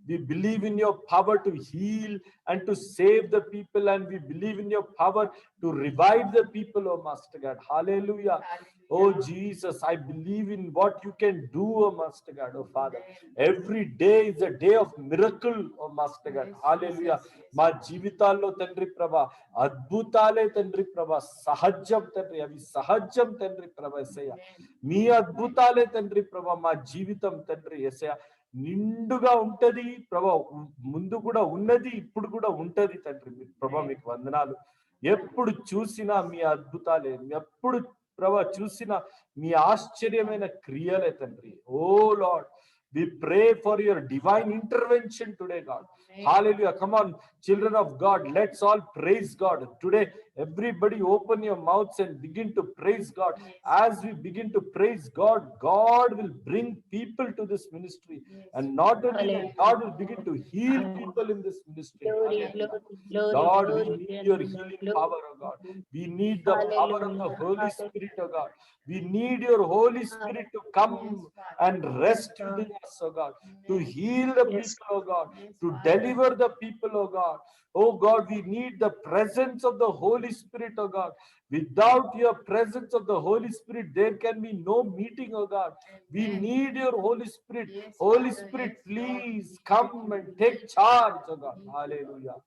We believe in your power to heal and to save the people, and we believe in your power to revive the people, oh Master God. Hallelujah. Oh Jesus, I believe in what you can do, oh Master God, oh Father. Every day is a day of miracle, oh Master God. Hallelujah. మా జీవితాల్లో తండ్రి ప్రభ అద్భుతాలే తండ్రి ప్రభ, సహజం తండ్రి, అవి సహజం తండ్రి ప్రభ యేసయ్య. మీ అద్భుతాలే తండ్రి ప్రభ మా జీవితం తండ్రి యేసయ్య నిండుగా ఉంటది ప్రభా. ముందు కూడా ఉన్నది, ఇప్పుడు కూడా ఉంటది తండ్రి. ప్రభా మీకు వందనాలు. ఎప్పుడు చూసినా మీ అద్భుతాలే, ఎప్పుడు ప్రభా చూసినా మీ ఆశ్చర్యమైన క్రియలే తండ్రి. ఓ lord, we pray for your divine intervention today, God. Hallelujah. Come on, children of God, let's all praise God today. Everybody open your mouths and begin to praise God. As we begin to praise God, God will bring people to this ministry, and not only that, God will begin to heal people in this ministry. Lord, we need your healing power, oh God. We need the power of the Holy Spirit, oh God. We need your Holy Spirit to come and rest within us, oh God, to heal the people, oh God, to deliver the people, oh God. Oh God, we need the presence of the Holy Spirit, oh God. Without your presence of the Holy Spirit, there can be no meeting, oh God. We need your Holy Spirit. Holy Spirit, please come and take charge, oh God. Hallelujah.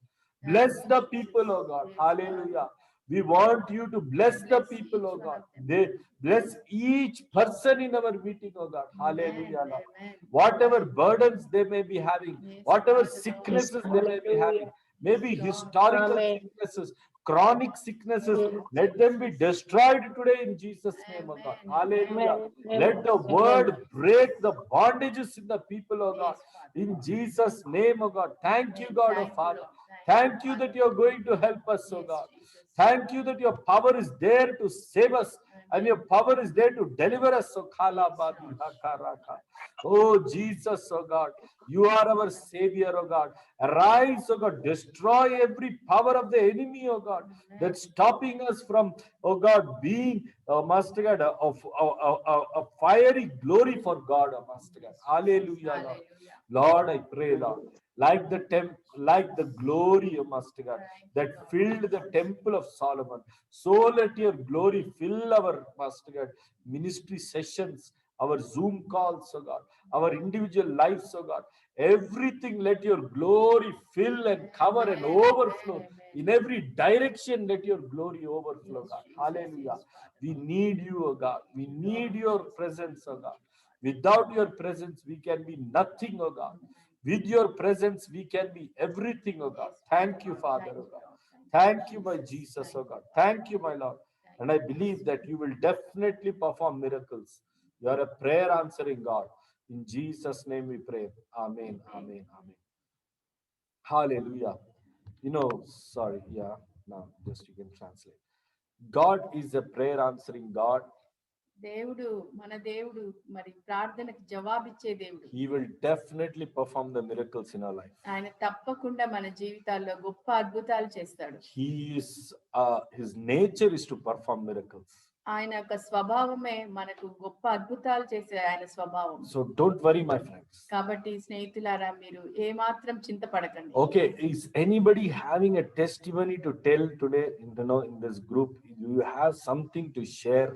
Bless the people, oh God. Hallelujah. We want you to bless the people, oh God. They bless each person in our meeting, oh God. Hallelujah, Lord. Whatever burdens they may be having, whatever sicknesses they may be having, maybe historical sicknesses, chronic sicknesses, let them be destroyed today in Jesus' name, oh God. Hallelujah. Let the word break the bondages in the people, oh God. In Jesus' name, oh God. Thank you, God, oh Father. Thank you that you are going to help us, oh God. Thank you that your power is there to save us, and your power is there to deliver us. Oh Jesus, oh God, you are our Savior, oh God. Arise, oh God, destroy every power of the enemy, oh God, that's stopping us from, oh God, being, Master God, a fiery glory for God, oh Master God. Hallelujah, Lord. Lord, I pray, Lord, like the glory, oh Master God, that filled the temple of Solomon, so let your glory fill our, Master God, ministry sessions, our Zoom calls, oh God, our individual lives, oh God. Everything, let your glory fill and cover and overflow. In every direction, let your glory overflow, God. Hallelujah. We need you, oh God. We need your presence, oh God. Without your presence, we can be nothing, oh God. With your presence, we can be everything, oh God. Thank you, Father, oh God. Thank you, my Jesus, oh God. Thank you, my Lord. And I believe that you will definitely perform miracles. You are a prayer answering God. In Jesus' name we pray. Amen, amen, amen. Hallelujah. Sorry, yeah, now just you can translate. God is a prayer answering God. దేవుడు మన దేవుడు మరి ప్రార్థనకు జవాబిచ్చే దేవుడు. He will definitely perform the miracles in our life. ఆయన తప్పకుండా మన జీవితాల్లో గొప్ప అద్భుతాలు చేస్తాడు. His nature is to perform miracles. ఆయన యొక్క స్వభావమే మనకు గొప్ప అద్భుతాలు చేసే ఆయన స్వభావం. So don't worry, my friends. కాబట్టి స్నేహితులారా, మీరు ఏమాత్రం చింతపడకండి. Okay, is anybody having a testimony to tell today in this group? Do you have something to share?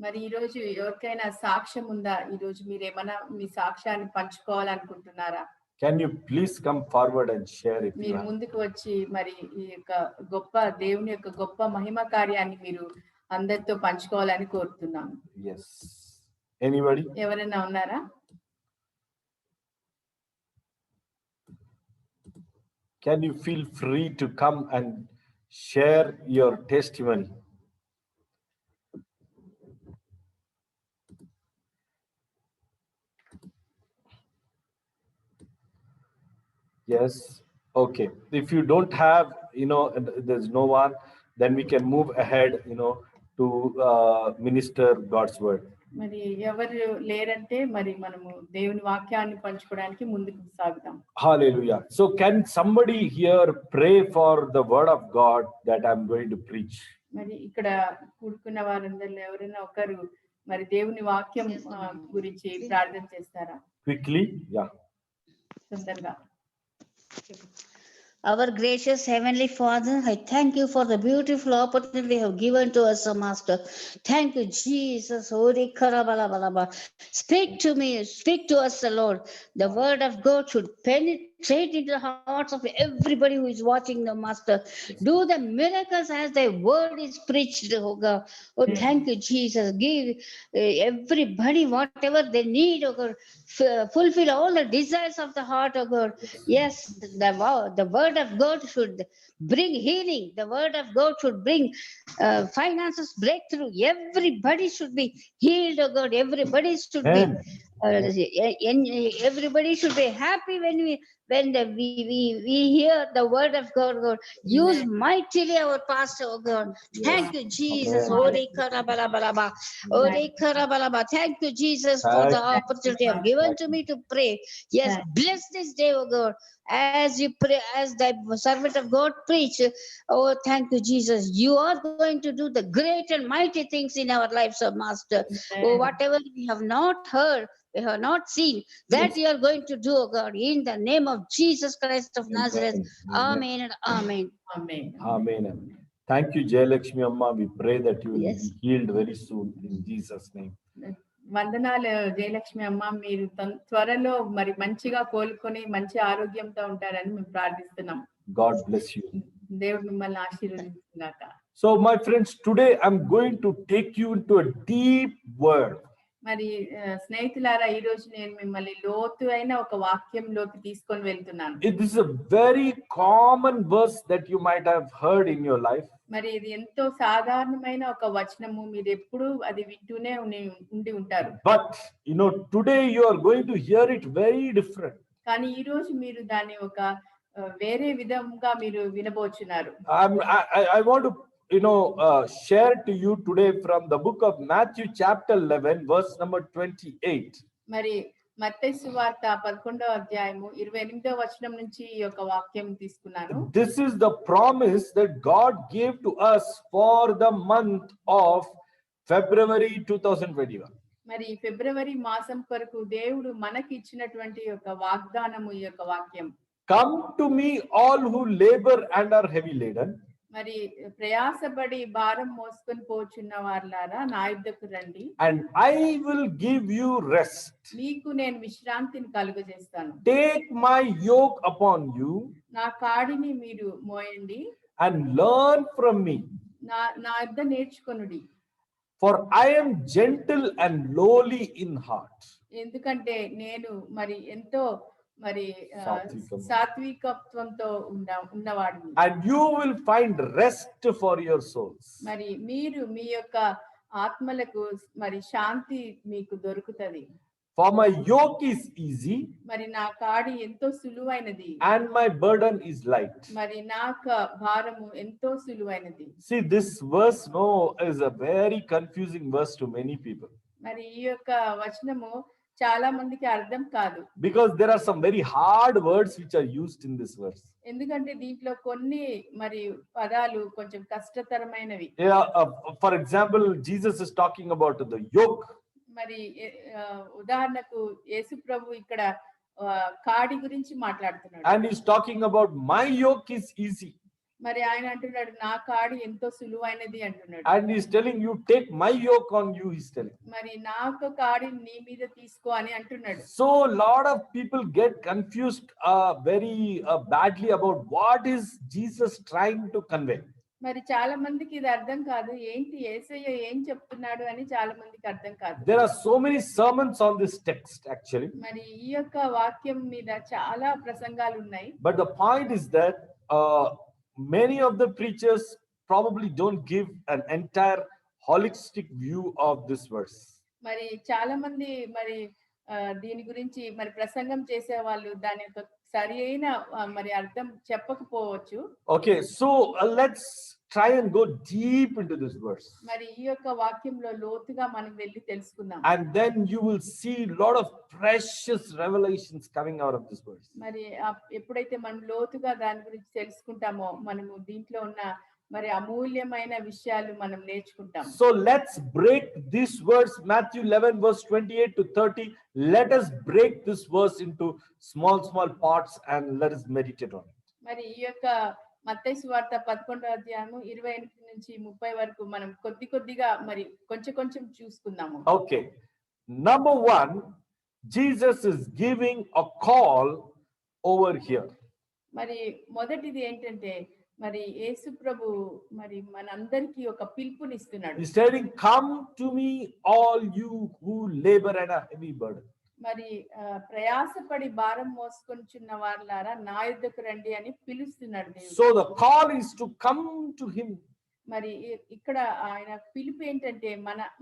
మరి ఈ రోజు ఎవరికైనా సాక్ష్యం ఉందా? ఈ రోజు మీరు ఏమైనా మీ సాక్ష్యాన్ని పంచుకోవాలనుకుంటున్నారా? Can you please come forward and share it? మీరు ముందుకు వచ్చి మరి ఈ యొక్క గొప్ప దేవుని యొక్క గొప్ప మహిమ కార్యాన్ని మీరు అందరితో పంచుకోవాలని కోరుతున్నాను. Yes. Anybody? ఎవరైనా ఉన్నారా? Can you feel free to come and share your testimony? Yes. Okay. If you don't have, there's no one, then we can move ahead, to minister God's word. మరి ఎవరు లేరంటే మరి మనము దేవుని వాక్యాన్ని పంచుకోవడానికి ముందుకు సాగుదాం. Hallelujah. So can somebody here pray for the word of God that I'm going to preach? మరి ఇక్కడ కూడుకున్న వారందరిలో ఎవరైనా ఒకరు మరి దేవుని వాక్యం గురించి ప్రార్థన చేస్తారా? Quickly, yeah. తొందరగా. Our gracious Heavenly Father, I thank you for the beautiful opportunity you have given to us, O Master. Thank you, Jesus. Ori karabalabalaba. Speak to me, speak to us, O Lord. The word of God should penetrate into the hearts of everybody who is watching the Master. Do the miracles as thy word is preached, O God. Oh, thank you, Jesus. Give everybody whatever they need, O God. Fulfill all the desires of the heart, O God. Yes, the word of God should bring healing. The word of God should bring finances breakthrough. Everybody should be healed, oh God. Everybody should be. Amen. Everybody should be happy when we hear the word of God. God, use mightily our pastor, oh God. Thank you, Jesus. Amen. Ore karabalaba. Ore karabalaba. Thank you, Jesus, for the Thank opportunity you have given to me to pray. Yes, bless this day, oh God, as you pray, as the servant of God preach. Oh, thank you, Jesus. You are going to do the great and mighty things in our lives, oh Master. Oh, whatever we have not heard, we have not seen, that you are going to do, oh God, in the name of Jesus Christ of Nazareth. Amen and amen. Amen. Amen. Thank you, Jayalakshmi Amma. We pray that you will Yes. be healed very soon in Jesus' name. వందనాలు జయలక్ష్మి అమ్మ, మీరు త్వరలో మరి మంచిగా కోలుకొని మంచి ఆరోగ్యంతో ఉంటారని మేము ప్రార్థిస్తున్నాం. God bless you. దేవుడు మిమ్మల్ని ఆశీర్వదించుగాక. So, my friends, today I'm going to take you into a deep word. మరి స్నేహితులారా, ఈ రోజు నేను మిమ్మల్ని లోతు అయిన ఒక వాక్యంలోకి తీసుకొని వెళ్తున్నాను. It is a very common verse that you might have heard in your life. మరి ఇది ఎంతో సాధారణమైన ఒక వచనము, మీరు ఎప్పుడు అది వింటూనే ఉండి ఉంటారు. But today you are going to hear it very different. కానీ ఈ రోజు మీరు దాన్ని ఒక వేరే విధంగా మీరు వినబోచున్నారు. I want to share to you today from the book of Matthew chapter 11 verse number 28. మరి మత్తయి సువార్త 11వ అధ్యాయము 28వ వచనం నుంచి ఈ యొక్క వాక్యం తీసుకున్నాను. This is the promise that God gave to us for the month of February 2021. మరి ఫిబ్రవరి మాసం కొరకు దేవుడు మనకి ఇచ్చినటువంటి యొక్క వాగ్దానము ఈ యొక్క వాక్యం. Come to me all who labor and are heavy laden. మరి ప్రయాసపడి భారం మోసుకొని పోచున్న వారులారా నా యొద్దకు రండి, and I will give you rest. మీకు నేను విశ్రాంతిని కలుగజేస్తాను. Take my yoke upon you నా కాడిని మీరు మోయండి, and learn from me. నా యొద్ద నేర్చుకొనుడి. For I am gentle and lowly in heart. ఎందుకంటే నేను మరి ఎంతో మరి సాత్వికత్వంతో ఉన్నవాడిని. And you will find rest for your souls. మరి మీరు మీ యొక్క ఆత్మలకు మరి శాంతి మీకు దొరుకుతది. For my yoke is easy, మరి నా కాడి ఎంతో సులువైనది, and my burden is light. మరి నాకు భారము ఎంతో సులువైనది. See, this verse is a very confusing verse to many people. మరి ఈ యొక్క వచనము చాలా మందికి అర్థం కాదు. Because there are some very hard words which are used in this verse. ఎందుకంటే దీంట్లో కొన్ని మరి పదాలు కొంచెం కష్టతరమైనవి. For example, Jesus is talking about the yoke. మరి ఉదాహరణకు యేసు ప్రభు ఇక్కడ కాడి గురించి మాట్లాడుతున్నాడు. And he's talking about my yoke is easy. మరి ఆయన అంటున్నాడు నా కాడి ఎంతో సులువైనది అంటున్నాడు. And he's telling you, take my yoke on you, he's telling. మరి నాకు కాడి నీ మీద తీసుకో అని అంటున్నాడు. So a lot of people get confused very badly about what is Jesus trying to convey. మరి చాలా మందికి ఇది అర్థం కాదు, ఏంటి యేసయ్య ఏం చెప్తున్నాడు అని చాలా మందికి అర్థం కాదు. There are so many sermons on this text actually. మరి ఈ యొక్క వాక్యం మీద చాలా ప్రసంగాలు ఉన్నాయి. But the point is that many of the preachers probably don't give an entire holistic view of this verse. మరి చాలా మంది మరి దీని గురించి మరి ప్రసంగం చేసే వాళ్ళు దాని యొక్క సరైన మరి అర్థం చెప్పకపోవచ్చు. Okay, so let's try and go deep into this verse. మరి ఈ యొక్క వాక్యంలో లోతుగా మనం వెళ్ళి తెలుసుకుందాం. And then you will see a lot of precious revelations coming out of this verse. మరి ఎప్పుడైతే మనం లోతుగా దాని గురించి తెలుసుకుంటామో మనము దీంట్లో ఉన్న మరి అమూల్యమైన విషయాలు మనం నేర్చుకుంటాం. So let's break this verse, Matthew 11 verse 28 to 30. Let us break this verse into small parts and let us meditate on it. మరి ఈ యొక్క మత్తయి సువార్త 11వ అధ్యాయము 28 నుంచి 30 వరకు మనం కొద్దిగా మరి కొంచెం చూసుకుందాము. Okay. Number one, Jesus is giving a call over here. మరి మొదటిది ఏంటంటే మరి యేసు ప్రభు మరి మనందరికీ ఒక పిలుపునిస్తున్నాడు. He's telling, come to me all you who labor and are heavy burden. మరి ప్రయాసపడి భారం మోసుకొనిచున్న వారులారా నా యొద్దకు రండి అని పిలుస్తున్నాడు దేవుడు. So the call is to come to him. మరి ఇక్కడ ఆయన పిలుపు ఏంటంటే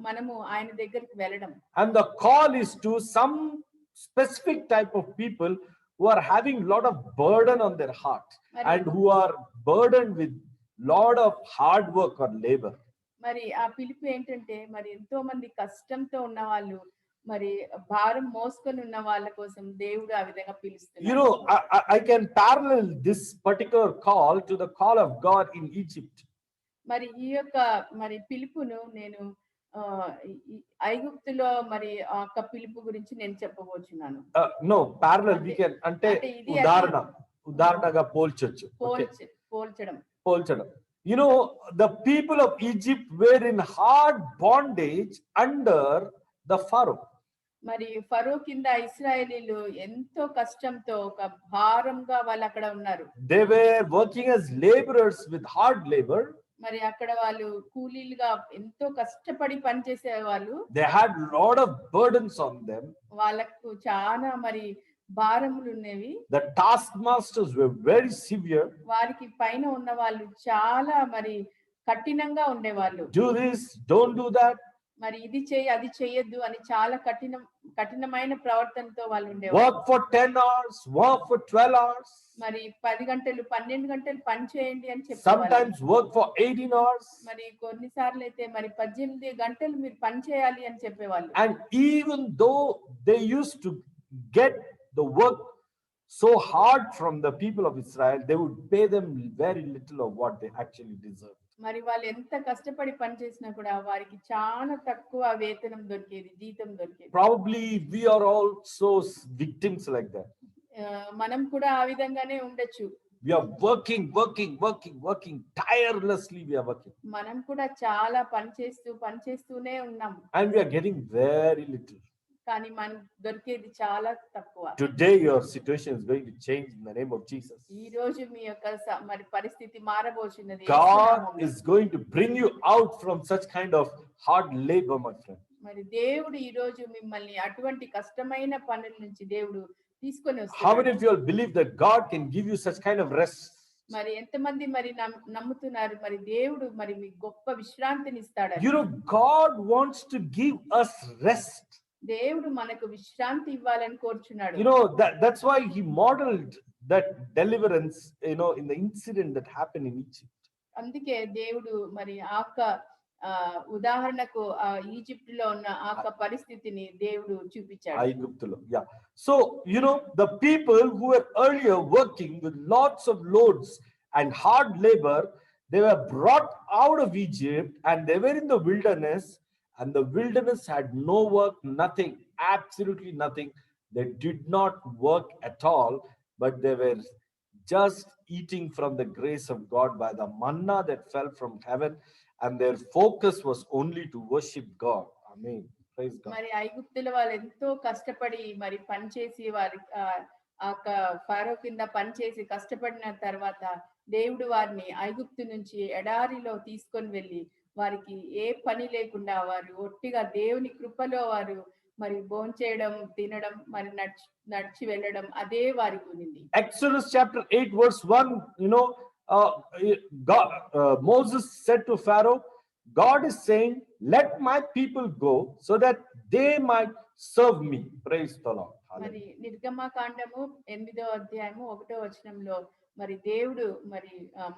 మనము ఆయన దగ్గరికి వెళ్ళడం. And the call is to some specific type of people who are having lot of burden on their heart and who are burdened with lot of hard work or labor. మరి ఆ పిలుపు ఏంటంటే మరి ఎంతో మంది కష్టంతో ఉన్న వాళ్ళు మరి భారం మోసుకొని ఉన్న వాళ్ళ కోసం దేవుడు ఆ విధంగా పిలుస్తున్నాడు. You know, I can parallel this particular call to the call of God in Egypt. మరి ఈ యొక్క మరి పిలుపును నేను ఐగుప్తులో మరి ఆ యొక్క పిలుపు గురించి నేను చెప్పబోతున్నాను. No, parallel we can ante ఉదాహరణగా పోల్చొచ్చు. పోల్చడం. You know, the people of Egypt were in hard bondage under the Pharaoh. మరి ఫరో కింద ఇశ్రాయేలీలు ఎంతో కష్టంతో ఒక భారంగా వాళ్ళు అక్కడ ఉన్నారు. They were working as laborers with hard labor. మరి అక్కడ వాళ్ళు కూలీలుగా ఎంతో కష్టపడి పనిచేసే వాళ్ళు. They had lot of burdens on them. వాళ్ళకు చాలా మరి భారములు ఉన్నవి. The taskmasters were very severe. వారికి పైన ఉన్న వాళ్ళు చాలా మరి కఠినంగా ఉండేవాళ్ళు. Do this, don't do that. మరి ఇది చేయి అది చేయొద్దు అని చాలా కఠినమైన ప్రవర్తనతో వాళ్ళు ఉండేవాళ్ళు. Work for 10 hours, work for 12 hours. మరి 10 గంటలు 12 గంటలు పని చేయండి అని చెప్పేవాళ్ళు. Sometimes work for 18 hours. మరి కొన్నిసార్లు అయితే మరి 18 గంటలు మీరు పని చేయాలి అని చెప్పేవాళ్ళు. And even though they used to get the work so hard from the people of Israel, they would pay them very little of what they actually deserved. మరి వాళ్ళు ఎంత కష్టపడి పని చేసినా కూడా వారికి చాలా తక్కువ వేతనం దొరికేది, జీతం దొరికేది. Probably we are also victims like that. మనం కూడా ఆ విధంగానే ఉండొచ్చు. We are working tirelessly. We are working. మనం కూడా చాలా పనిచేస్తూనే ఉన్నాం. And we are getting very little. కానీ మనకు దొరికేది చాలా తక్కువ. Today your situation is going to change in the name of Jesus. ఈ రోజు మీ యొక్క మరి పరిస్థితి మారబోతున్నది. God is going to bring you out from such kind of hard labor, my friend. మరి దేవుడు ఈ రోజు మిమ్మల్ని అటువంటి కష్టమైన పనుల నుంచి దేవుడు తీసుకొని వస్తాడు. How many of you all believe that God can give you such kind of rest? మరి ఎంతమంది మరి నమ్ముతున్నారు మరి దేవుడు మరి మీ గొప్ప విశ్రాంతిని ఇస్తాడు. You know, God wants to give us rest. దేవుడు మనకు విశ్రాంతి ఇవ్వాలని కోరుచున్నాడు. You know, that's why he modeled that deliverance, you know, in the incident that happened in Egypt. అందుకే దేవుడు మరి ఉదాహరణకు ఈజిప్టులో ఉన్న పరిస్థితిని దేవుడు చూపించాడు. ఐగుప్తులో. Yeah. So, you know, the people who were earlier working with lots of loads and hard labor, they were brought out of Egypt and they were in the wilderness. And the wilderness had no work, nothing, absolutely nothing. They did not work at all, but they were just eating from the grace of God by the manna that fell from heaven, and their focus was only to worship God. Amen. Praise God. మరి ఐగుప్తుల వాళ్ళు ఎంతో కష్టపడి మరి పనిచేసి వారి Pharaoh కింద పనిచేసి కష్టపడిన తర్వాత దేవుడు వారిని ఐగుప్తు నుంచి ఎడారిలో తీసుకొని వెళ్ళి వారికి ఏ పని లేకుండా వారు ఒట్టిగా దేవుని కృపలో వారు మరి భోంచేయడం, తినడం, మరి నడిచి వెళ్ళడం అదే వారికి ఉంది. Exodus chapter 8 verse 1, you know, Moses said to Pharaoh, God is saying, let my people go so that they might serve me. Praise the Lord. మరి నిర్గమకాండము 8వ అధ్యాయము 1వ వచనంలో మరి దేవుడు మరి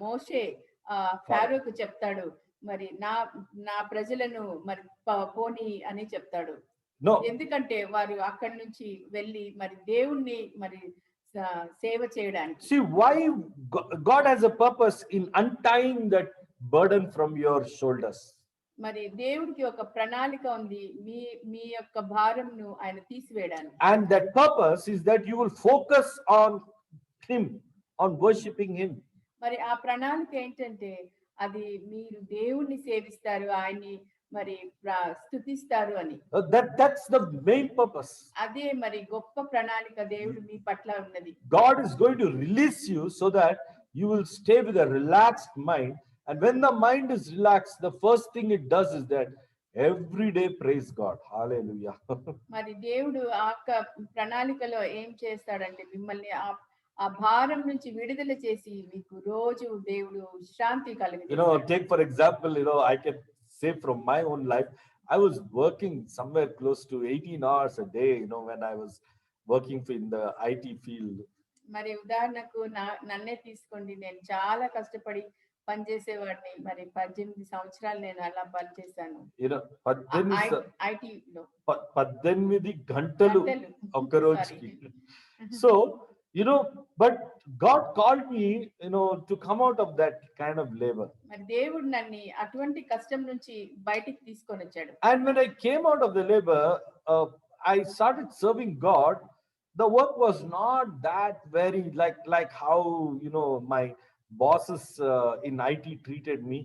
మోషే ఫారోకు చెప్తాడు, మరి నా ప్రజలను మరి పోని అని చెప్తాడు. ఎందుకంటే వారు అక్కడి నుంచి వెళ్ళి మరి దేవుణ్ణి మరి సేవ చేయడానికి. See why God has a purpose in untying that burden from your shoulders. మరి దేవుడికి ఒక ప్రణాళిక ఉంది మీ మీ యొక్క భారంను ఆయన తీసివేయడానికి. And that purpose is that you will focus on him, on worshiping him. మరి ఆ ప్రణాళిక ఏంటంటే అది మీరు దేవుణ్ణి సేవిస్తారు, ఆయన్ని మరి స్తుతిస్తారు అని. That's the main purpose. అదే మరి గొప్ప ప్రణాళిక దేవుడు మీ పట్ల ఉన్నది. God is going to release you so that you will stay with a relaxed mind. And when the mind is relaxed, the first thing it does is that every day praise God. Hallelujah. మరి దేవుడు ఆ ప్రణాళికలో ఏం చేస్తాడంటే మిమ్మల్ని ఆ భారం నుంచి విడుదల చేసి మీకు రోజు దేవుడు శాంతి కలిగిస్తాడు. Take for example, I can say from my own life, I was working somewhere close to 18 hours a day, when I was working in the IT field. మరి ఉదాహరణకు నన్నే తీసుకోండి, నేను చాలా కష్టపడి పనిచేసేవాడిని. మరి 18 సంవత్సరాలు నేను అలా పనిచేశాను. 18 గంటలు ఒక రోజుకి. So, but God called me, to come out of that kind of labor. మరి దేవుడు నన్ను అటువంటి కష్టం నుంచి బయటికి తీసుకొని వచ్చాడు. And when I came out of the labor, I started serving God. The work was not that very like how, my bosses in IT treated me.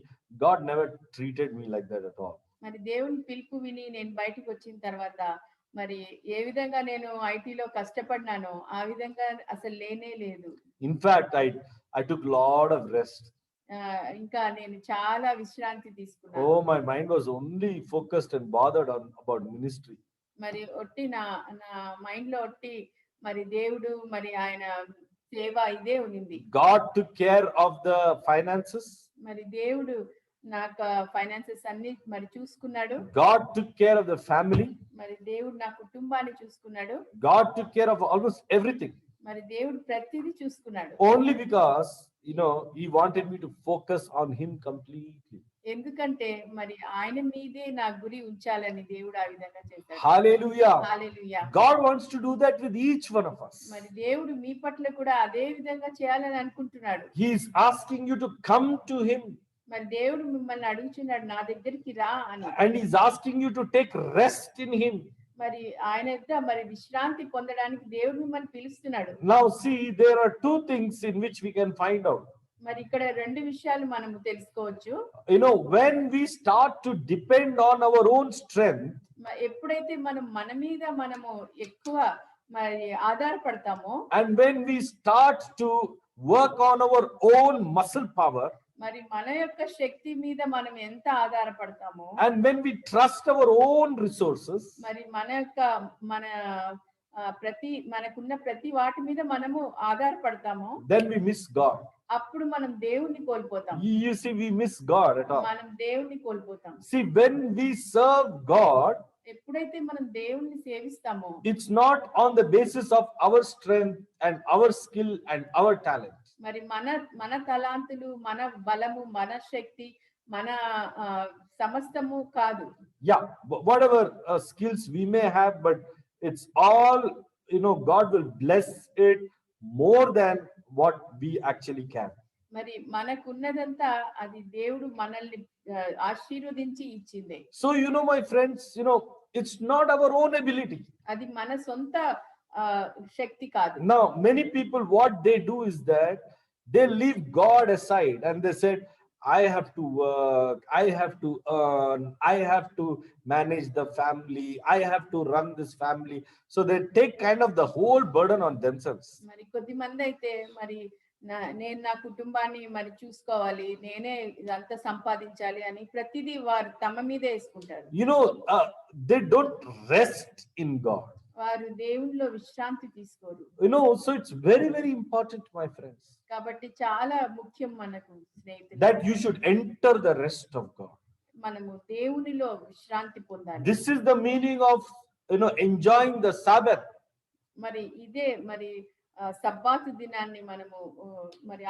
God never treated me like that at all. మరి దేవుని పిలుపు విని నేను బయటికి వచ్చిన తర్వాత మరి ఏ విధంగా నేను ఐటీలో కష్టపడినానో ఆ విధంగా అసలు లేనే లేదు. In fact, I took lot of rest. ఇంకా నేను చాలా విశ్రాంతి తీసుకున్నాను. Oh, my mind was only focused and bothered about ministry. మరి ఒట్టి నా మైండ్ లో ఒట్టి మరి దేవుడు మరి ఆయన సేవ ఇదే ఉంది. God took care of the finances. మరి దేవుడు నాకు ఫైనాన్సెస్ అన్ని మరి చూసుకున్నాడు. God took care of the family. మరి దేవుడు నా కుటుంబాన్ని చూసుకున్నాడు. God took care of almost everything. మరి దేవుడు ప్రతిదీ చూసుకున్నాడు. Only because he wanted me to focus on him completely. ఎందుకంటే మరి ఆయన మీదే నా గురి ఉంచాలని దేవుడు ఆ విధంగా చేశాడు. Hallelujah. Hallelujah. God wants to do that with each one of us. మరి దేవుడు మీ పట్ల కూడా అదే విధంగా చేయాలని అనుకుంటున్నాడు. He is asking you to come to him. మరి దేవుడు మిమ్మల్ని అడుగుచున్నాడు నా దగ్గరికి రా అని. And he is asking you to take rest in him. మరి ఆయన యొక్క మరి విశ్రాంతి పొందడానికి దేవుడు మిమ్మల్ని పిలుస్తున్నాడు. Now see, there are two things in which we can find out. మరి ఇక్కడ రెండు విషయాలు మనము తెలుసుకోవచ్చు. When we start to depend on our own strength, ఎప్పుడైతే మనం మన మీద మనము ఎక్కువ మరి ఆధారపడతామో, and when we start to work on our own muscle power, మరి మన యొక్క శక్తి మీద మనం ఎంత ఆధారపడతామో, and when we trust our own resources, మరి మన మనకున్న ప్రతి వాటి మీద మనము ఆధారపడతామో, then we miss God. అప్పుడు మనం దేవుణ్ణి కోల్పోతాం. You see, we miss God at all. మనం దేవుణ్ణి కోల్పోతాం. See, when we serve God, ఎప్పుడైతే మనం దేవుణ్ణి సేవిస్తామో, it's not on the basis of our strength and our skill and our talent. మరి మన తలాంతులు, మన బలము, మన శక్తి, మన సమస్తము కాదు. Yeah, whatever skills we may have, but it's all, God will bless it more than what we actually can. మరి మనకున్నదంతా అది దేవుడు మనల్ని ఆశీర్వదించి ఇచ్చిందే. So, my friends, it's not our own ability. అది మన సొంత శక్తి కాదు. Now, many people, what they do is that they leave God aside and they said, I have to work, I have to earn, I have to manage the family, I have to run this family. So they take kind of the whole burden on themselves. మరి కొద్ది మంది అయితే మరి నేను నా కుటుంబాన్ని మరి చూసుకోవాలి, నేనే ఇదంతా సంపాదించాలి అని ప్రతిదీ వారు తమ మీదే వేసుకుంటారు. They don't rest in God. వారు దేవునిలో విశ్రాంతి తీసుకోరు. So it's very, very important, my friends, కాబట్టి చాలా ముఖ్యం మనకు స్నేహితులు, that you should enter the rest of God. మనము దేవునిలో విశ్రాంతి పొందాలి. This is the meaning of enjoying the Sabbath. మరి ఇదే మరి సబ్బాతు దినాన్ని మనము మరి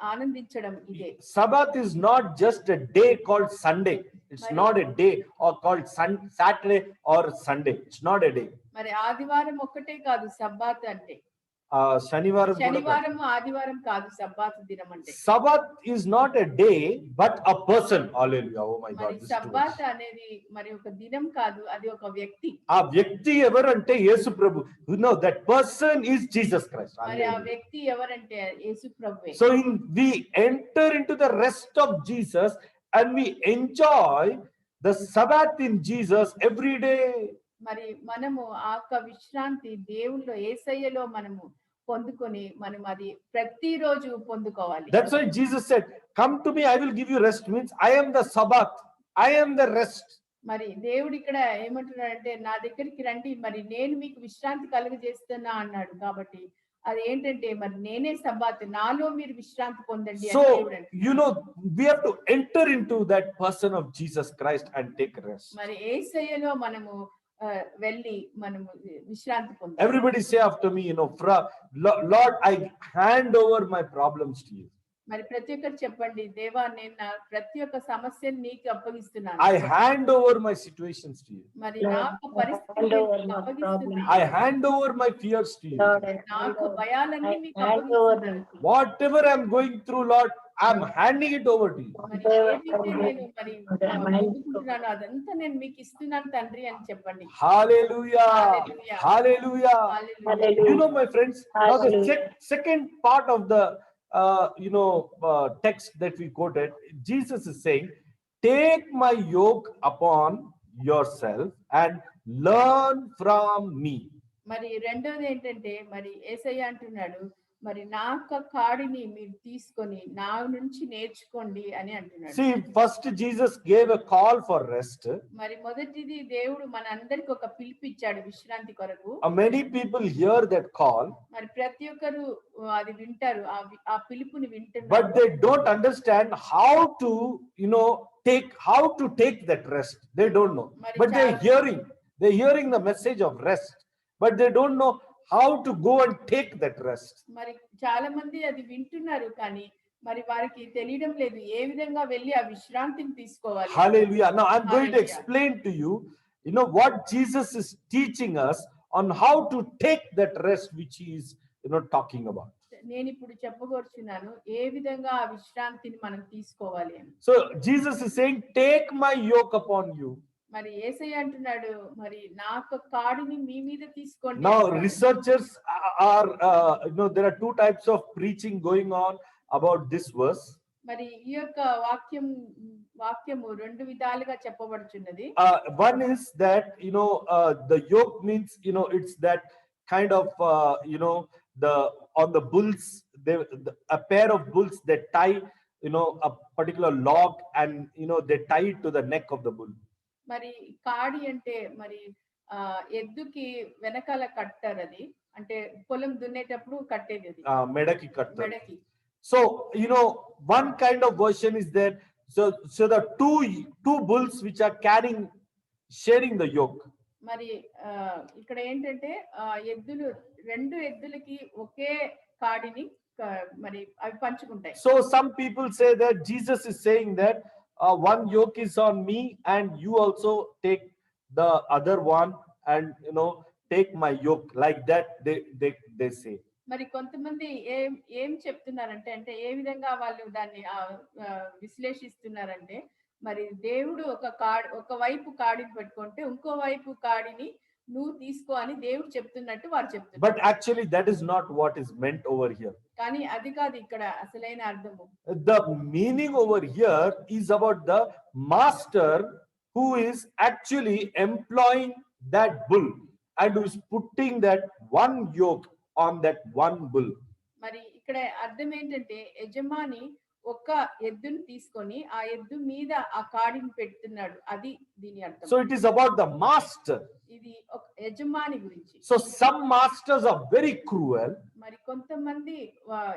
ఆనందించడం ఇదే. Sabbath is not just a day called Sunday. It's not a day or called Saturday or Sunday. It's not a day. మరి ఆదివారం ఒక్కటే కాదు సబ్బాతు అంటే. శనివారం కూడా కాదు. శనివారం ఆదివారం కాదు సబ్బాతు దినం అంటే. Sabbath is not a day but a person. Hallelujah. Oh my God. మరి This is true. సబ్బాత్ అనేది మరి ఒక దినం కాదు, అది ఒక వ్యక్తి. ఆ వ్యక్తి ఎవరంటే యేసు ప్రభు. You know that person is Jesus Christ. మరి ఆ Hallelujah. వ్యక్తి ఎవరంటే యేసు ప్రభువే. So we enter into the rest of Jesus and we enjoy the Sabbath in Jesus every day. మరి మనము ఆ యొక్క విశ్రాంతి దేవుల్లో యేసయ్యలో మనము పొందుకొని మనం అది ప్రతిరోజు పొందుకోవాలి. That's why Jesus said, come to me, I will give you rest. Means I am the Sabbath, I am the rest. మరి దేవుడు ఇక్కడ ఏమంటున్నాడంటే నా దగ్గరికి రండి, మరి నేను మీకు విశ్రాంతి కలుగజేస్తున్నా అన్నాడు. కాబట్టి అది ఏంటంటే మరి నేనే సబ్బాత్, నాలో మీరు విశ్రాంతి పొందండి అని So దేవుడు అంటున్నాడు. you know we have to enter into that person of Jesus Christ and take rest. మరి యేసయ్యలో మనము వెళ్ళి మనము విశ్రాంతి పొందాలి. Everybody say after me, you know, Lord, I hand over my problems to you. మరి ప్రతి ఒక్కరు చెప్పండి, దేవా నేను నా ప్రతి ఒక్క సమస్యను నీకు అప్పగిస్తున్నాను. I hand over my situations to you. మరి నాకు పరిస్థితులు అప్పగిస్తున్నాను. I hand over my fears to you. నాకు భయాలన్నీ మీకు అప్పగిస్తున్నాను. Whatever I'm going through, Lord, I'm handing it over to you. మరి ఏదైతే నేను మరి పొందుకుంటున్నానో అదంతా నేను మీకు ఇస్తున్నాను తండ్రి అని చెప్పండి. Hallelujah. Hallelujah. Hallelujah. Hallelujah. You know, my friends, now the second part of the text that we quoted, Jesus is saying, take my yoke upon yourself and learn from me. మరి రెండోది ఏంటంటే మరి యేసయ్య అంటున్నాడు, మరి నా యొక్క కాడిని మీరు తీసుకొని నా నుంచి నేర్చుకోండి అని అంటున్నాడు. See, first Jesus gave a call for rest. మరి మొదటిది దేవుడు మనందరికి ఒక పిలుపు ఇచ్చాడు విశ్రాంతి కొరకు. Many people hear that call, మరి ప్రతి ఒక్కరు అది వింటారు, ఆ పిలుపుని వింటారు. but they don't understand how to take that rest. They don't know. But they're hearing the message of rest, but they don't know how to go and take that rest. మరి చాలా మంది అది వింటున్నారు, కానీ మరి వారికి తెలియడం లేదు ఏ విధంగా వెళ్ళి ఆ విశ్రాంతిని తీసుకోవాలి. Hallelujah. Now I'm going to Hallelujah. explain to you, what Jesus is teaching us on how to take that rest which he is, talking about. నేను ఇప్పుడు చెప్పగోరుచున్నాను ఏ విధంగా ఆ విశ్రాంతిని మనం తీసుకోవాలి అని. So Jesus is saying, take my yoke upon you. మరి యేసయ్య అంటున్నాడు, మరి నా యొక్క కాడిని మీ మీద తీసుకోండి. Now researchers are there are two types of preaching going on about this verse. మరి ఈ యొక్క వాక్యము రెండు విధాలుగా చెప్పబడుచున్నది. One is that the yoke means it's that kind of on the bulls, a pair of bulls that tie a particular log and they tie it to the neck of the bull. మరి కాడి అంటే మరి ఎద్దుకి వెనకాల కట్టారు, అది అంటే పొలం దున్నేటప్పుడు కట్టేది అది మెడకి కట్టారు. మెడకి. So one kind of version is that so the two bulls which are sharing the yoke. మరి ఇక్కడ ఏంటంటే రెండు ఎద్దులకి ఒకే కాడిని మరి అవి పంచుకుంటాయి. So some people say that Jesus is saying that one yoke is on me and you also take the other one and take my yoke, like that they say. మరి కొంతమంది ఏం చెప్తున్నారంటే అంటే ఏ విధంగా వాళ్ళు దాన్ని విశ్లేషిస్తున్నారంటే మరి దేవుడు ఒక వైపు కాడిని పెట్టుకుంటే ఇంకో వైపు కాడిని నువ్వు తీసుకో అని దేవుడు చెప్తున్నట్టు వారు చెప్తున్నారు. But actually that is not what is meant over here. కానీ అది కాదు ఇక్కడ అసలైన అర్థము. The meaning over here is about the master who is actually employing that bull and who is putting that one yoke on that one bull. మరి ఇక్కడ అర్థం ఏంటంటే యజమాని ఒక ఎద్దును తీసుకొని ఆ ఎద్దు మీద ఆ కాడిని పెడుతున్నాడు, అది దీని అర్థం. So it is about the master. ఇది ఒక యజమాని గురించి. So some masters are very cruel. మరి కొంతమంది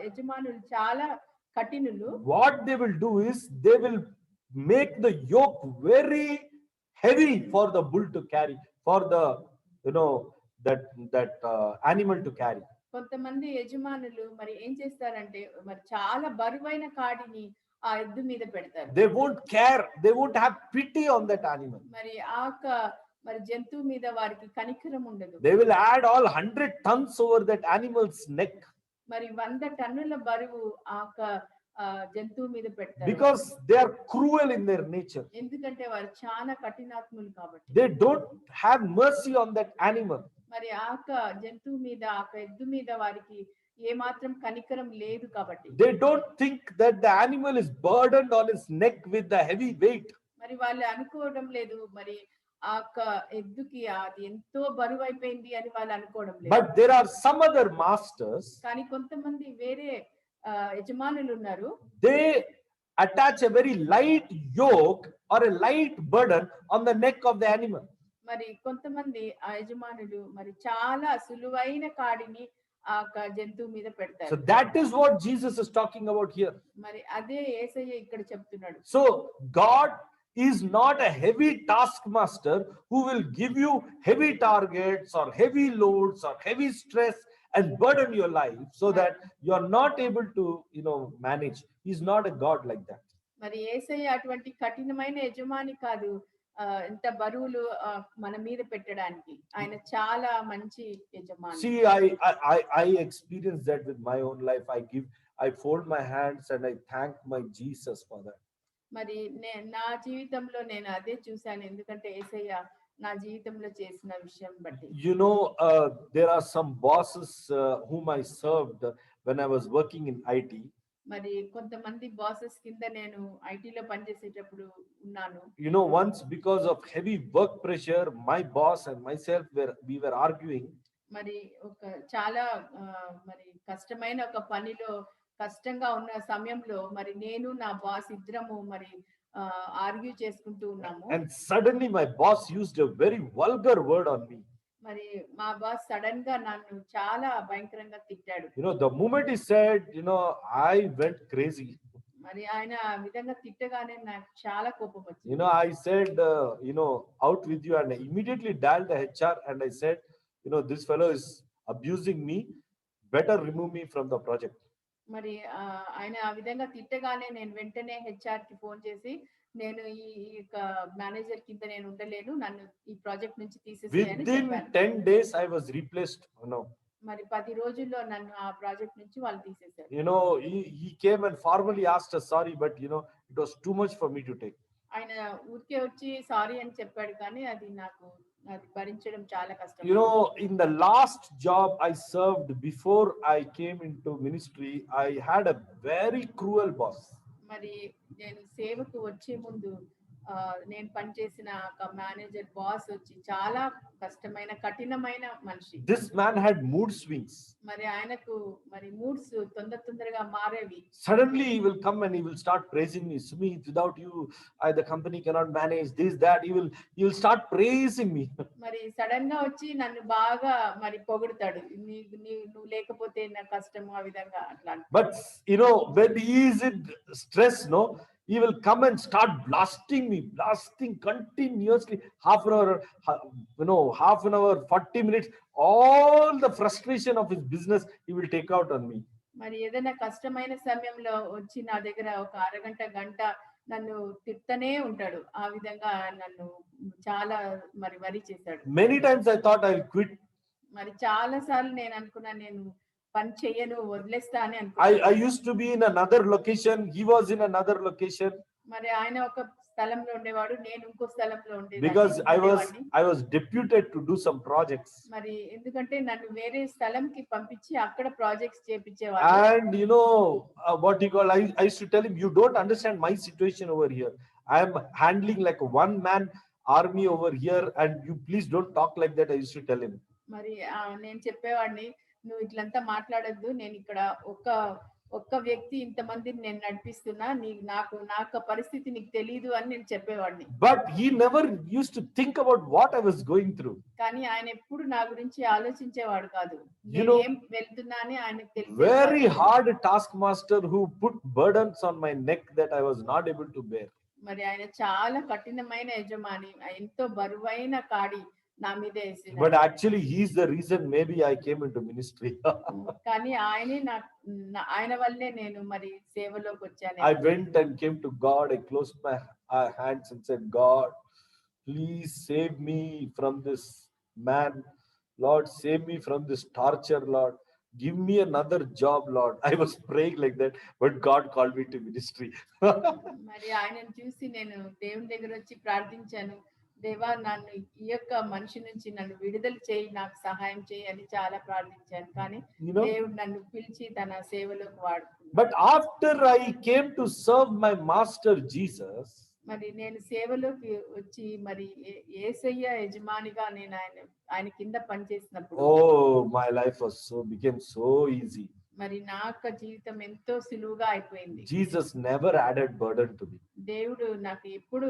యజమానులు చాలా కఠినులు. What they will do is they will make the yoke very heavy for the bull to carry, for the that animal to carry. కొంతమంది యజమానులు మరి ఏం చేస్తారంటే మరి చాలా బరువైన కాడిని ఆ ఎద్దు మీద పెడతారు. They won't care, they won't have pity on that animal. మరి మరి జంతువు మీద వారికి కనికరం ఉండదు. They will add all 100 tons over that animal's neck మరి 100 టన్నుల బరువు ఆ జంతువు మీద పెడతారు. because they are cruel in their nature. ఎందుకంటే వారు చాలా కఠినాత్ములు కాబట్టి. They don't have mercy on that animal. మరి జంతువు మీద ఎద్దు మీద వారికి ఏ మాత్రం కనికరం లేదు కాబట్టి. They don't think that the animal is burdened on its neck with the heavy weight. మరి వాళ్ళు అనుకోవడం లేదు మరి ఎద్దుకి అది ఎంతో బరువు అయిపోయింది అని వాళ్ళు అనుకోవడం లేదు. But there are some other masters. కానీ కొంతమంది వేరే యజమానులు ఉన్నారు. They attach a very light yoke or a light burden on the neck of the animal. మరి కొంతమంది ఆ యజమానులు మరి చాలా సులువైన కాడిని ఆ జంతువు మీద పెడతారు. So that is what Jesus is talking about here. మరి అదే యేసయ్య ఇక్కడ చెప్తున్నాడు. So God is not a heavy taskmaster who will give you heavy targets or heavy loads or heavy stress and burden your life so that you are not able to manage. He's not a God like that. మరి యేసయ్య అటువంటి కఠినమైన యజమాని కాదు ఎంత బరువులు మన మీద పెట్టడానికి. ఆయన చాలా మంచి యజమాని. See, I experienced that with my own life. I fold my hands and I thank my Jesus for that. మరి నా జీవితంలో నేను అదే చూశాను. ఎందుకంటే యేసయ్య నా జీవితంలో చేసిన విషయం బట్టి. There are some bosses whom I served when I was working in IT. మరి కొంతమంది బాసెస్ కింద నేను ఐటీలో పనిచేసేటప్పుడు ఉన్నాను. Once because of heavy work pressure, my boss and myself we were arguing. మరి చాలా మరి కష్టమైన ఒక పనిలో కష్టంగా ఉన్న సమయంలో మరి నేను నా బాస్ ఇద్దరము మరి ఆర్గ్యూ చేసుకుంటూ ఉన్నాము. And suddenly my boss used a very vulgar word on me. మరి మా బాస్ సడన్ గా నన్ను చాలా భయంకరంగా తిట్టాడు. The moment he said, I went crazy. మరి ఆయన ఆ విధంగా తిట్టగానే నాకు చాలా కోపం వచ్చింది. I said, out with you, and I immediately dialed the HR and I said, this fellow is abusing me. Better remove me from the project. మరి ఆయన ఆ విధంగా తిట్టగానే నేను వెంటనే HR కి ఫోన్ చేసి నేను ఈ మేనేజర్ కింద నేను ఉండలేను, నన్ను ఈ ప్రాజెక్ట్ నుంచి తీసేసేయని చెప్పాను. Within 10 days I was replaced. మరి 10 రోజుల్లో నన్ను ఆ ప్రాజెక్ట్ నుంచి వాళ్ళు తీసేశారు. He came and formally asked us sorry, but it was too much for me to take. ఆయన ఊరికే వచ్చి సారీ అని చెప్పాడు కానీ అది భరించడం చాలా కష్టం. In the last job I served before I came into ministry, I had a very cruel boss. మరి నేను సేవకు వచ్చే ముందు నేను పనిచేసిన ఒక మేనేజర్ బాస్ వచ్చి చాలా కష్టమైన కఠినమైన మనిషి. This man had mood swings. మరి ఆయనకు మరి మూడ్స్ తొందరగా మారేవి. Suddenly he will come and he will start praising me. Sumit, without you the company cannot manage this that. He will start praising me. మరి సడన్ గా వచ్చి నన్ను బాగా మరి పొగుడుతాడు. నువ్వు లేకపోతే నా కష్టం ఆ విధంగా అట్లా. But when he is in stress, he will come and start blasting continuously, half an hour, 40 minutes, all the frustration of his business he will take out on me. మరి ఏదైనా కష్టమైన సమయంలో వచ్చి నా దగ్గర ఒక అరగంట గంట నన్ను తిట్టనే ఉంటాడు. ఆ విధంగా నన్ను చాలా మరి వరి చేశాడు. Many times I thought I'll quit. మరి చాలా సార్లు నేను అనుకున్నా నేను పని చేయను వదిలేస్తా అని అనుకున్నాను. I used to be in another location, he was in another location. మరి ఆయన ఒక స్థలంలో ఉండేవాడు, నేను ఇంకో స్థలంలో ఉండేదాన్ని. Because I was deputed to do some projects. మరి ఎందుకంటే నన్ను వేరే స్థలంకి పంపించి అక్కడ projects చేపించేవాడు. And what you call, I used to tell him, you don't understand my situation over here. I am handling like a one man army over here, and you please don't talk like that. I used to tell him. మరి నేను చెప్పేవాడిని, నువ్వు ఇట్లంతా మాట్లాడొద్దు, నేను ఇక్కడ ఒక్క వ్యక్తి ఇంతమందిని నేను నడిపిస్తున్నా, నాకు పరిస్థితి నీకు తెలీదు అని నేను చెప్పేవాడిని. But he never used to think about what I was going through. కానీ ఆయన ఎప్పుడు నా గురించి ఆలోచించేవాడు కాదు. నేను ఏం వెళ్తున్నా అని ఆయనకు తెలుసు. Very hard taskmaster who put burdens on my neck that I was not able to bear. మరి ఆయన చాలా కఠినమైన యజమాని, ఎంతో బరువైన కాడి నా మీద వేసాడు. But actually he is the reason maybe I came into ministry. కానీ ఆయన వల్లే నేను మరి సేవలోకి వచ్చాను. I went and came to God. I closed my hands and said, God, please save me from this man. Lord, save me from this torture, Lord. Give me another job, Lord. I was praying like that, but God called me to ministry. మరి ఆయనను చూసి నేను దేవుని దగ్గర వచ్చి ప్రార్థించాను. దేవా, నన్ను ఈ యొక్క మనిషి నుంచి నన్ను విడుదల చేయి, నాకు సహాయం చేయి అని చాలా ప్రార్థించాను. కానీ You know, దేవుడు నన్ను పిలిచి తన సేవలోకి వాడుకున్నాడు. but after I came to serve my master Jesus, మరి నేను సేవలోకి వచ్చి మరి యేసయ్య యజమానిగా నేను ఆయన కింద పనిచేసినప్పుడు oh, my life became so easy. మరి నా యొక్క జీవితం ఎంతో సులువుగా అయిపోయింది. Jesus never added burden to me. దేవుడు నాకు ఎప్పుడు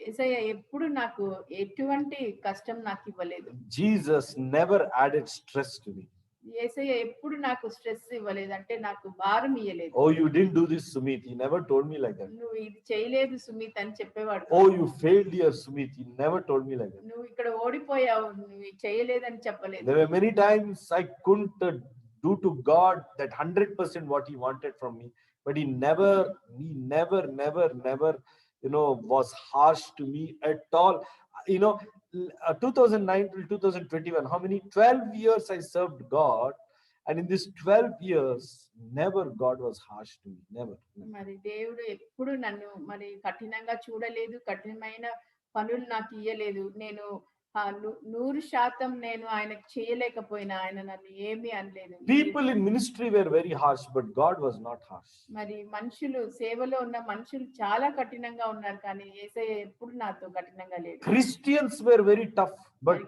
యేసయ్య ఎప్పుడు నాకు ఎటువంటి కష్టం నాకు ఇవ్వలేదు. Jesus never added stress to me. యేసయ్య ఎప్పుడు నాకు స్ట్రెస్ ఇవ్వలేదు, అంటే నాకు భారం ఇయ్యలేదు. Oh, you didn't do this, Sumit. He never told me like that. నువ్వు ఇది చేయలేదు సుమిత్ అని చెప్పేవాడు. Oh, you failed here, Sumit. He never told me like that. నువ్వు ఇక్కడ ఓడిపోయావు, నువ్వు ఇది చేయలేదని చెప్పలేదు. There were many times I couldn't do to God that 100% what he wanted from me, but he never, was harsh to me at all. 2009 till 2021, how many? 12 years I served God, and in this 12 years, never God was harsh to me, never. మరి దేవుడు ఎప్పుడు నన్ను మరి కఠినంగా చూడలేదు, కఠినమైన పనులు నాకు ఇయ్యలేదు. నేను 100% నేను ఆయనకు చేయలేకపోయినా ఆయన నన్ను ఏమీ అనలేదు. People in ministry were very harsh, but God was not harsh. మరి మనుషులు, సేవలో ఉన్న మనుషులు చాలా కఠినంగా ఉన్నారు, కానీ యేసయ్య ఎప్పుడు నాతో కఠినంగా లేడు. Christians were very tough, but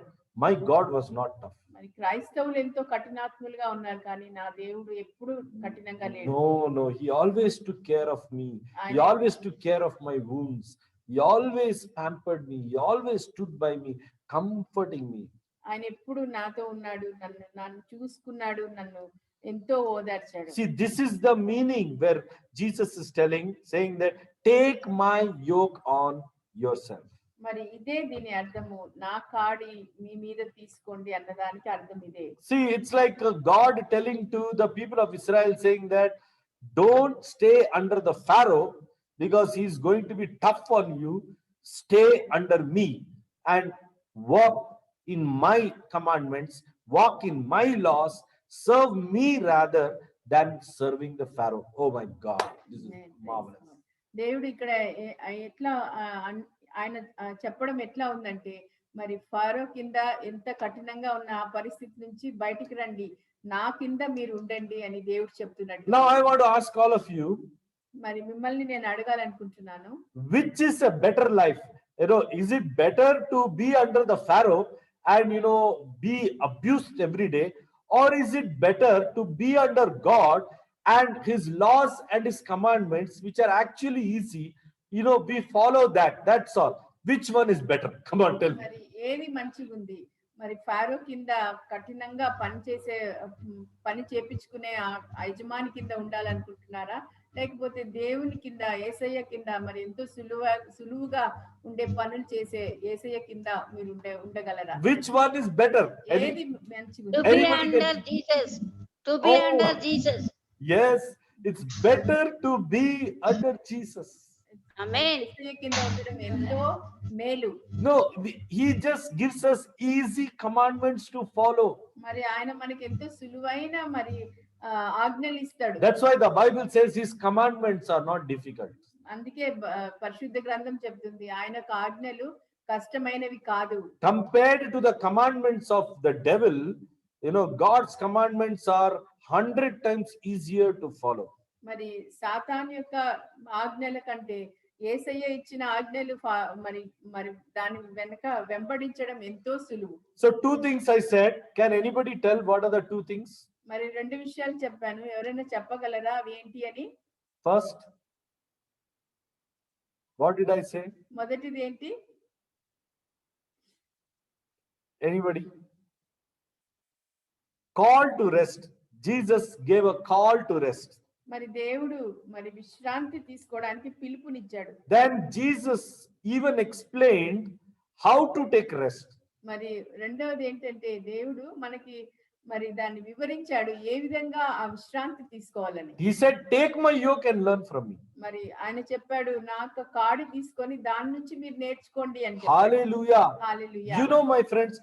my God was not tough. మరి క్రైస్తవులు ఎంతో కఠినాత్ములుగా ఉన్నారు, కానీ నా దేవుడు ఎప్పుడు కఠినంగా లేడు. No, he always took care of me. He always took care of my wounds. He always pampered me. He always stood by me, comforting me. ఆయన ఎప్పుడు నాతో ఉన్నాడు, నన్ను చూసుకున్నాడు, నన్ను ఎంతో ఓదార్చాడు. See, this is the meaning where Jesus is saying that take my yoke on yourself. మరి ఇదే దీని అర్థము, నా కాడి మీ మీద తీసుకోండి అన్నదానికి అర్థం ఇదే. See, it's like God telling to the people of Israel saying that don't stay under the Pharaoh because he's going to be tough on you. Stay under me and walk in my commandments, walk in my laws, serve me rather than serving the Pharaoh. Oh my God, this is marvelous. దేవుడు ఇక్కడ ఎట్లా ఆయన చెప్పడం ఎట్లా ఉందంటే, మరి Pharaoh కింద ఎంత కఠినంగా ఉన్న ఆ పరిస్థితి నుంచి బయటికి రండి, నా కింద మీరు ఉండండి అని దేవుడు చెప్తున్నాడు. Now I want to ask all of you, మరి మిమ్మల్ని నేను అడగాలనుకుంటున్నాను, which is a better life? Is it better to be under the Pharaoh and be abused every day, or is it better to be under God and his laws and his commandments, which are actually easy? We follow that, that's all. Which one is better? Come on, tell me. మరి ఏది మంచిగా ఉంది? మరి Pharaoh కింద కఠినంగా పని చేపించుకునే ఆ యజమాని కింద ఉండాలనుకుంటున్నారా, లేకపోతే దేవుని కింద, యేసయ్య కింద మరి ఎంతో సులువుగా ఉండే పనులు చేసే యేసయ్య కింద మీరు ఉండగలరా? Which one is better? ఏది మంచిగా? To be under Jesus. To be under Jesus. Yes, it's better to be under Jesus. Amen. యేసయ్య కింద ఉండడం ఎంతో మేలు. No, he just gives us easy commandments to follow. మరి ఆయన మనకి ఎంతో సులువైన మరి ఆజ్ఞలు ఇస్తాడు. That's why the Bible says his commandments are not difficult. అందుకే పరిశుద్ధ గ్రంథం చెప్తుంది ఆయనకు ఆజ్ఞలు కష్టమైనవి కాదు. Compared to the commandments of the devil, God's commandments are 100 times easier to follow. మరి సాతాను యొక్క ఆజ్ఞల కంటే యేసయ్య ఇచ్చిన ఆజ్ఞలు మరి దాని వెనక వెంబడించడం ఎంతో సులువు. So two things I said. Can anybody tell what are the two things? మరి 2 విషయాలు చెప్పాను, ఎవరైనా చెప్పగలరా అవి ఏంటి అని? First, what did I say? మొదటిది ఏంటి? Anybody? Call to rest. Jesus gave a call to rest. మరి దేవుడు మరి విశ్రాంతి తీసుకోవడానికి పిలుపునిచ్చాడు. Then Jesus even explained how to take rest. మరి రెండవది ఏంటంటే దేవుడు మనకి మరి దాన్ని వివరించాడు ఏ విధంగా ఆ విశ్రాంతి తీసుకోవాలని. He said, "Take my yoke and learn from me." మరి ఆయన చెప్పాడు నా యొక్క కాడి తీసుకొని దాని నుంచి మీరు నేర్చుకోండి అని చెప్పాడు. Hallelujah. Hallelujah. You know, my friends,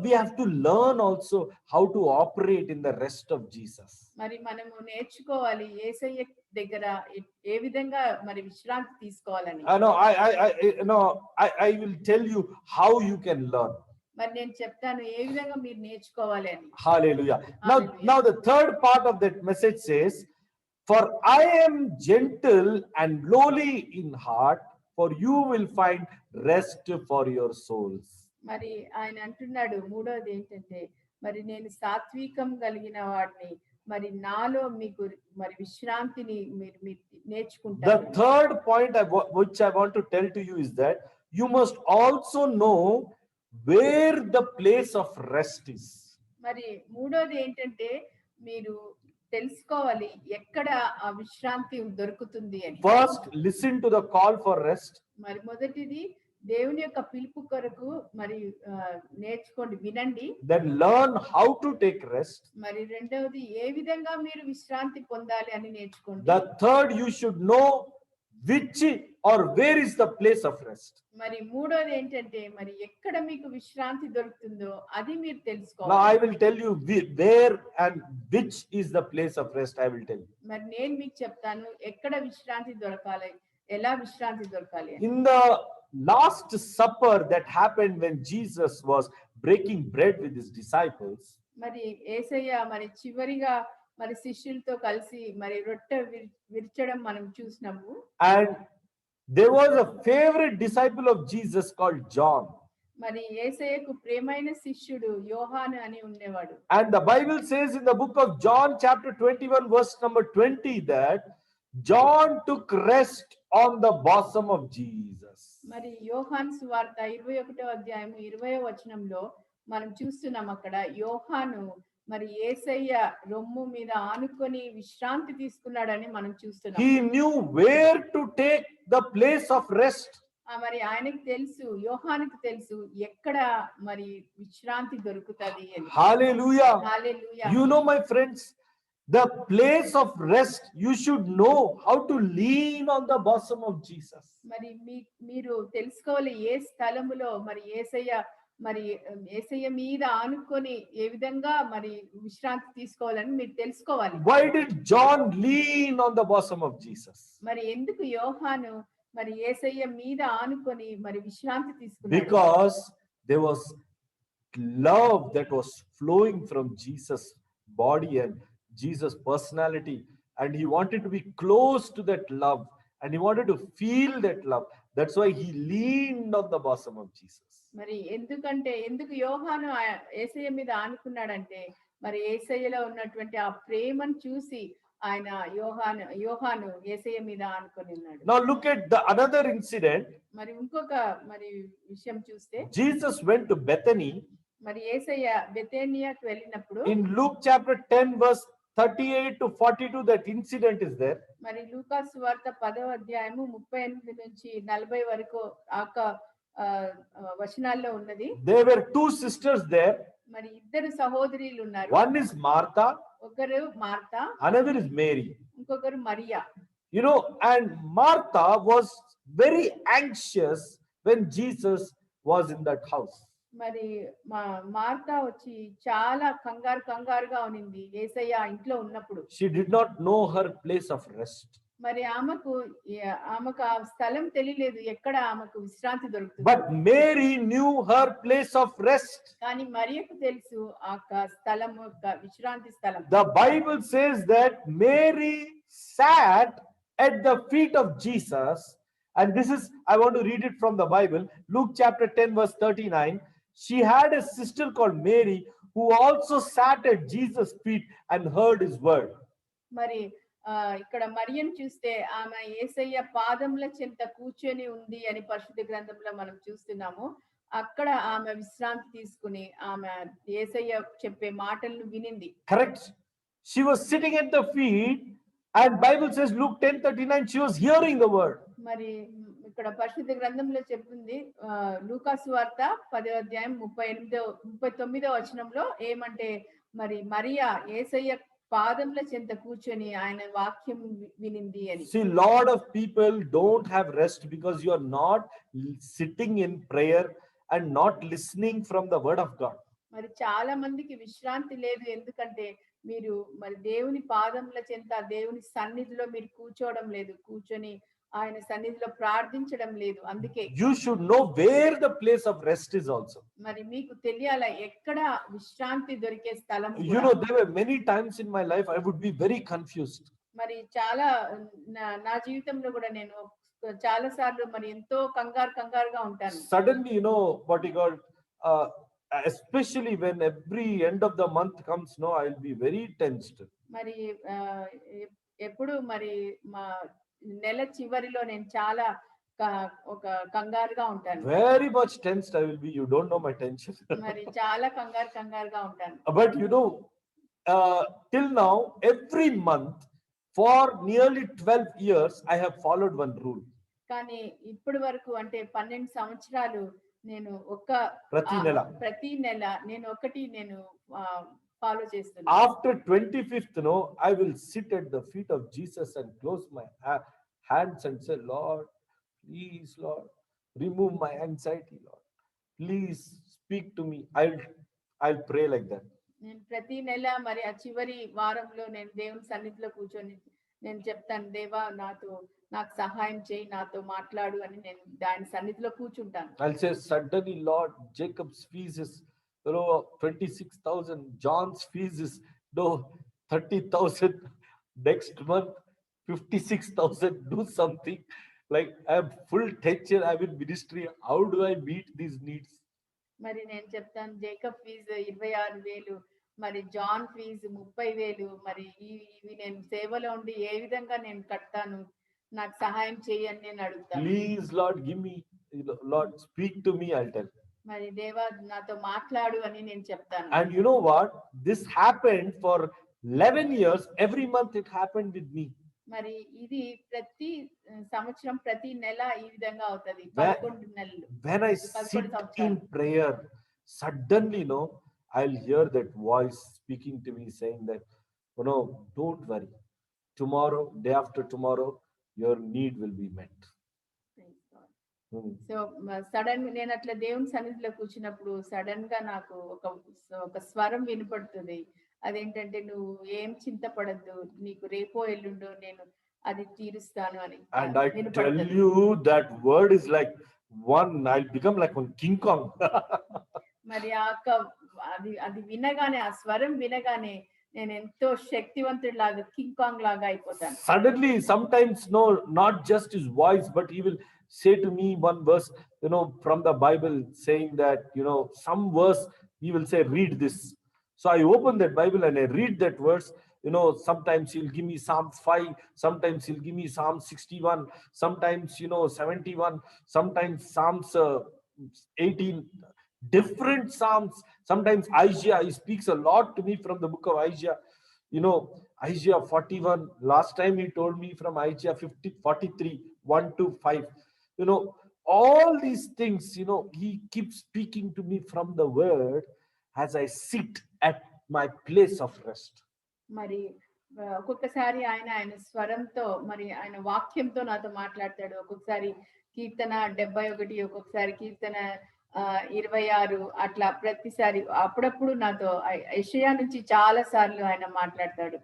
we have to learn also how to operate in the rest of Jesus. మరి మనము నేర్చుకోవాలి యేసయ్య దగ్గర ఏ విధంగా మరి విశ్రాంతి తీసుకోవాలని. I will tell you how you can learn. మరి నేను చెప్తాను ఏ విధంగా మీరు నేర్చుకోవాలి అని. Hallelujah. Hallelujah. Now the third part of that message says, "For I am gentle and lowly in heart, for you will find rest for your souls." మరి ఆయన అంటున్నాడు మూడోది ఏంటంటే మరి నేను సాత్వికం కలిగిన వాడిని, మరి నాలో మీకు మరి విశ్రాంతిని మీరు The నేర్చుకుంటారు. third point which I want to tell to you is that you must also know where the place of rest is. మరి మూడోది ఏంటంటే మీరు తెలుసుకోవాలి ఎక్కడ ఆ విశ్రాంతి దొరుకుతుంది అని. First, listen to the call for rest. మరి మొదటిది దేవుని యొక్క పిలుపు కొరకు మరి నేర్చుకోండి, వినండి. Then learn how to take rest. మరి రెండవది ఏ విధంగా మీరు విశ్రాంతి పొందాలి అని నేర్చుకోండి. The third, you should know which or where is the place of rest. మరి మూడోది ఏంటంటే మరి ఎక్కడ మీకు విశ్రాంతి దొరుకుతుందో అది మీరు Now తెలుసుకోవాలి. I will tell you where and which is the place of rest. I will tell you. మరి నేను మీకు చెప్తాను ఎక్కడ విశ్రాంతి దొరకాలి, ఎలా విశ్రాంతి దొరకాలి అని. In the last supper that happened when Jesus was breaking bread with his disciples, మరి యేసయ్య మరి చివరిగా మరి శిష్యులతో కలిసి మరి రొట్టె విరచడం మనం చూసినాము. and there was a favorite disciple of Jesus called John, మరి యేసయ్యకు ప్రియమైన శిష్యుడు యోహాను అని ఉండేవాడు. and the Bible says in the book of John chapter 21 verse number 20 that John took rest on the bosom of Jesus. మరి యోహాను సువార్త 21వ అధ్యాయం 20వ వచనంలో మనం చూస్తున్నాం అక్కడ యోహాను మరి యేసయ్య రొమ్ము మీద ఆనుకొని విశ్రాంతి తీసుకున్నాడని మనం చూస్తున్నాం. He knew where to take the place of rest. మరి ఆయనకు తెలుసు, యోహానుకు తెలుసు ఎక్కడ మరి విశ్రాంతి దొరుకుతది అని. Hallelujah. Hallelujah. You know, my friends, the place of rest, you should know how to lean on the bosom of Jesus. మరి మీరు తెలుసుకోవాలి ఏ స్థలములో మరి యేసయ్య మీద ఆనుకొని ఏ విధంగా మరి విశ్రాంతి తీసుకోవాలని మీరు తెలుసుకోవాలి. Why did John lean on the bosom of Jesus? మరి ఎందుకు యోహాను మరి యేసయ్య మీద ఆనుకొని మరి విశ్రాంతి తీసుకున్నాడు? Because there was love that was flowing from Jesus' body and Jesus' personality, and he wanted to be close to that love, and he wanted to feel that love. That's why he leaned on the bosom of Jesus. మరి ఎందుకు యోహాను యేసయ్య మీద ఆనుకున్నాడంటే మరి యేసయ్యలో ఉన్నటువంటి ఆ ప్రేమను చూసి ఆయన యోహాను యేసయ్య మీద ఆనుకొని ఉన్నాడు. Now look at the another incident. మరి ఇంకొక మరి విషయం చూస్తే Jesus went to Bethany. మరి యేసయ్య బెతేనియాకు వెళ్ళినప్పుడు In Luke chapter 10 verse 38 to 42, that incident is there. మరి లూకా సువార్త 10వ అధ్యాయము 38 నుంచి 40 వరకు వచనాల్లో ఉన్నది. There were two sisters there. మరి ఇద్దరు సహోదరులు ఉన్నారు. One is Martha, ఒకరు మార్తా, another is Mary. ఇంకొకరు Mariya. You know, and Martha was very anxious when Jesus was in that house. మరి మార్తా వచ్చి చాలా కంగారుగా ఉన్నింది యేసయ్య ఇంట్లో ఉన్నప్పుడు. She did not know her place of rest. మరి ఆమెకు ఆ స్థలం తెలియలేదు ఎక్కడ ఆమెకు విశ్రాంతి దొరుకుతుంది. But Mary knew her place of rest. కానీ మరియకు తెలుసు ఆ స్థలం విశ్రాంతి స్థలం. The Bible says that Mary sat at the feet of Jesus, and this is, I want to read it from the Bible, Luke chapter 10 verse 39. She had a sister called Mary who also sat at Jesus' feet and heard his word. మరి ఇక్కడ మరియను చూస్తే ఆమె యేసయ్య పాదముల చెంత కూర్చొని ఉంది అని పరిశుద్ధ గ్రంథంలో మనం చూస్తున్నాము. అక్కడ ఆమె విశ్రాంతి తీసుకుని ఆమె యేసయ్య చెప్పే మాటలను వినింది. Correct. She was sitting at the feet, and Bible says Luke 10:39, she was hearing the word. మరి ఇక్కడ పరిశుద్ధ గ్రంథంలో చెప్తుంది లూకా సువార్త 10వ అధ్యాయం 39వ వచనంలో ఏమంటే మరి మరియా యేసయ్య పాదముల చెంత కూర్చొని ఆయన వాక్యం వినింది అని. See, lot of people don't have rest because you are not sitting in prayer and not listening from the word of God. మరి చాలా మందికి విశ్రాంతి లేదు, ఎందుకంటే మీరు మరి దేవుని పాదముల చెంత దేవుని సన్నిధిలో మీరు కూర్చోవడం లేదు, కూర్చొని ఆయన సన్నిధిలో ప్రార్థించడం లేదు. అందుకే You should know where the place of rest is also. మరి మీకు తెలియాల ఎక్కడ విశ్రాంతి దొరికే స్థలం You కూడా. know, there were many times in my life I would be very confused. మరి చాలా నా జీవితంలో కూడా నేను చాలా సార్లు మరి ఎంతో కంగారుగా ఉంటాను. Suddenly, you know, what you call, especially when every end of the month comes, no, I'll be very tensed. మరి ఎప్పుడు మరి మా నెల చివరిలో నేను చాలా ఒక కంగారుగా ఉంటాను. Very much tensed I will be. You don't know my tension. మరి చాలా కంగారుగా ఉంటాను. But you know, till now, every month for nearly 12 years, I have followed one rule. కానీ ఇప్పటి వరకు అంటే 12 సంవత్సరాలు నేను ప్రతి నెల నేను ఫాలో చేస్తున్నాను. After 25th, no, I will sit at the feet of Jesus and close my hands and say, Lord, please, Lord, remove my anxiety, Lord. Please speak to me. I'll pray like that. నేను ప్రతి నెల మరి ఆ చివరి వారంలో నేను దేవుని సన్నిధిలో కూర్చొని నేను చెప్తాను, దేవా నాకు సహాయం చేయి, నాతో మాట్లాడు అని నేను దాని సన్నిధిలో కూర్చుంటాను. I'll say, suddenly, Lord, Jacob's fees is 26,000. John's fees is 30,000. Next month 56,000. Do something. Like, I have full tension. I'm in ministry. How do I meet these needs? మరి నేను చెప్తాను, జేకబ్ ఫీజు 26,000, మరి జాన్ ఫీజు 30,000, మరి ఇవి నేను సేవలో ఉండి ఏ విధంగా నేను కట్టాను, నాకు సహాయం చేయని నేను అడుగుతాను. Please, Lord, give me, Lord, speak to me, I'll tell. మరి దేవా నాతో మాట్లాడు అని నేను చెప్తాను. And you know what? This happened for 11 years. Every month it happened with me. మరి ఇది ప్రతి సంవత్సరం ప్రతి నెల ఈ విధంగా అవుతది. 11 నెలలు. When I sit in prayer, suddenly, no, I'll hear that voice speaking to me saying that, don't worry. Tomorrow, day after tomorrow, your need will be met. So sudden నేను అట్లా దేవుని సన్నిధిలో కూర్చున్నప్పుడు సడన్ గా నాకు ఒక స్వరం వినపడుతుంది. అదేంటంటే, నువ్వు ఏం చింతపడద్దు, నీకు రేపో ఎల్లుండో నేను అది తీరుస్తాను అని. And I tell you, that word is like I'll become like one King Kong. మరి అది వినగానే, ఆ స్వరం వినగానే నేను ఎంతో శక్తివంతుడిలాగా కింగ్ కాంగ్ లాగా అయిపోతాను. Suddenly, sometimes, no, not just his voice, but he will say to me one verse, from the Bible, saying that, some verse, he will say, read this. So I open that Bible and I read that verse. Sometimes he'll give me Psalm 5, sometimes he'll give me Psalm 61, sometimes, 71, sometimes Psalms 18, different Psalms. Sometimes Isaiah, he speaks a lot to me from the book of Isaiah. Isaiah 41, last time he told me from Isaiah 43, 1 to 5. All these things, he keeps speaking to me from the word as I sit at my place of rest. మరి ఒక్కొక్కసారి ఆయన స్వరంతో, మరి ఆయన వాక్యంతో నాతో మాట్లాడతాడు. ఒక్కొక్కసారి కీర్తన 71, ఒక్కొక్కసారి కీర్తన 26, అట్లా ప్రతిసారి అప్పుడప్పుడు నాతో యెషయా నుంచి చాలా సార్లు ఆయన మాట్లాడతాడు.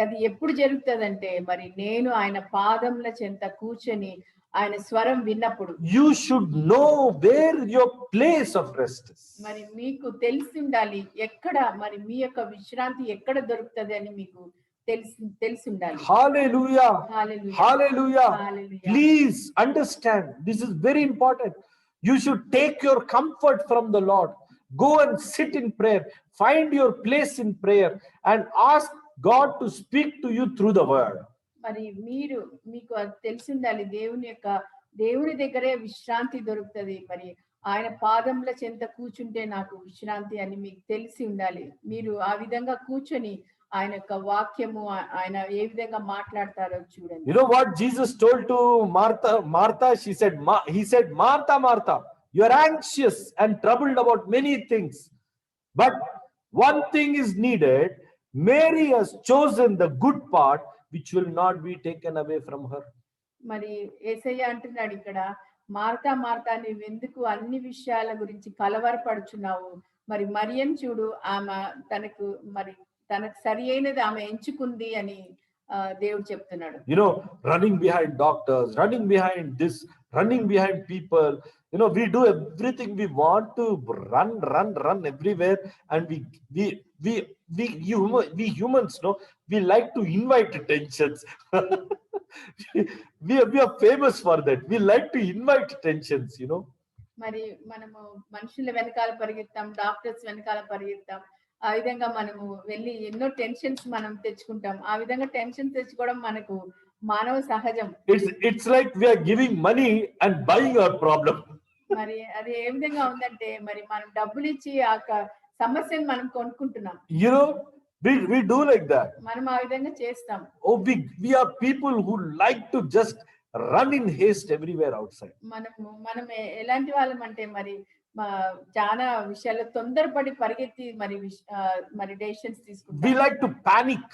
అది ఎప్పుడు జరుగుతుందంటే, మరి నేను ఆయన పాదముల చెంత కూర్చొని ఆయన స్వరం విన్నప్పుడు. You should know where your place of rest is. మరి మీకు తెలిసి ఉండాలి ఎక్కడ, మరి మీ యొక్క విశ్రాంతి ఎక్కడ దొరుకుతుంది అని మీకు తెలిసి ఉండాలి. Hallelujah. Hallelujah. Hallelujah. Hallelujah. Please understand, this is very important. You should take your comfort from the Lord. Go and sit in prayer. Find your place in prayer and ask God to speak to you through the word. మరి మీకు అది తెలిసి ఉండాలి, దేవుని దగ్గరే విశ్రాంతి దొరుకుతుంది. మరి ఆయన పాదముల చెంత కూర్చుంటే నాకు విశ్రాంతి అని మీకు తెలిసి ఉండాలి. మీరు ఆ విధంగా కూర్చొని ఆయన యొక్క వాక్యము, ఆయన ఏ విధంగా మాట్లాడతారో చూడండి. You know what Jesus told to Martha? He said, Martha, Martha, you are anxious and troubled about many things, but One thing is needed. Mary has chosen the good part, which will not be taken away from her. మరి యేసయ్య అంటున్నాడు ఇక్కడ, Martha Martha నీవెందుకు అన్ని విషయాల గురించి కలవరపడుచున్నావు, మరి మరియను చూడు, ఆమె తనకు సరి అయినది ఆమె ఎంచుకుంది అని దేవుడు చెప్తున్నాడు. Running behind doctors, running behind this, running behind people, we do everything. We want to run everywhere, and we humans, we like to invite tensions. we are famous for that. We like to invite tensions. మరి మనము మనుషుల వెనకాల పరిగెత్తాం, doctors వెనకాల పరిగెత్తాం, ఆ విధంగా మనము వెళ్ళి ఎన్నో టెన్షన్స్ మనం తెచ్చుకుంటాం. ఆ విధంగా టెన్షన్ తెచ్చుకోవడం మనకు మానవ సహజం. It's like we are giving money and buying our problem. మరి అది ఏ విధంగా ఉందంటే, మరి మనం డబ్బులు ఇచ్చి ఆ సమస్యను మనం కొనుక్కుంటున్నాం. We do like that. మనం ఆ విధంగా చేస్తాం. We are people who like to just run in haste everywhere outside. మనం ఎలాంటి వాళ్ళం అంటే, మరి చాలా విషయాల్లో తొందరపడి పరిగెత్తి మరి డెసిషన్స్ తీసుకుంటాం. We like to panic.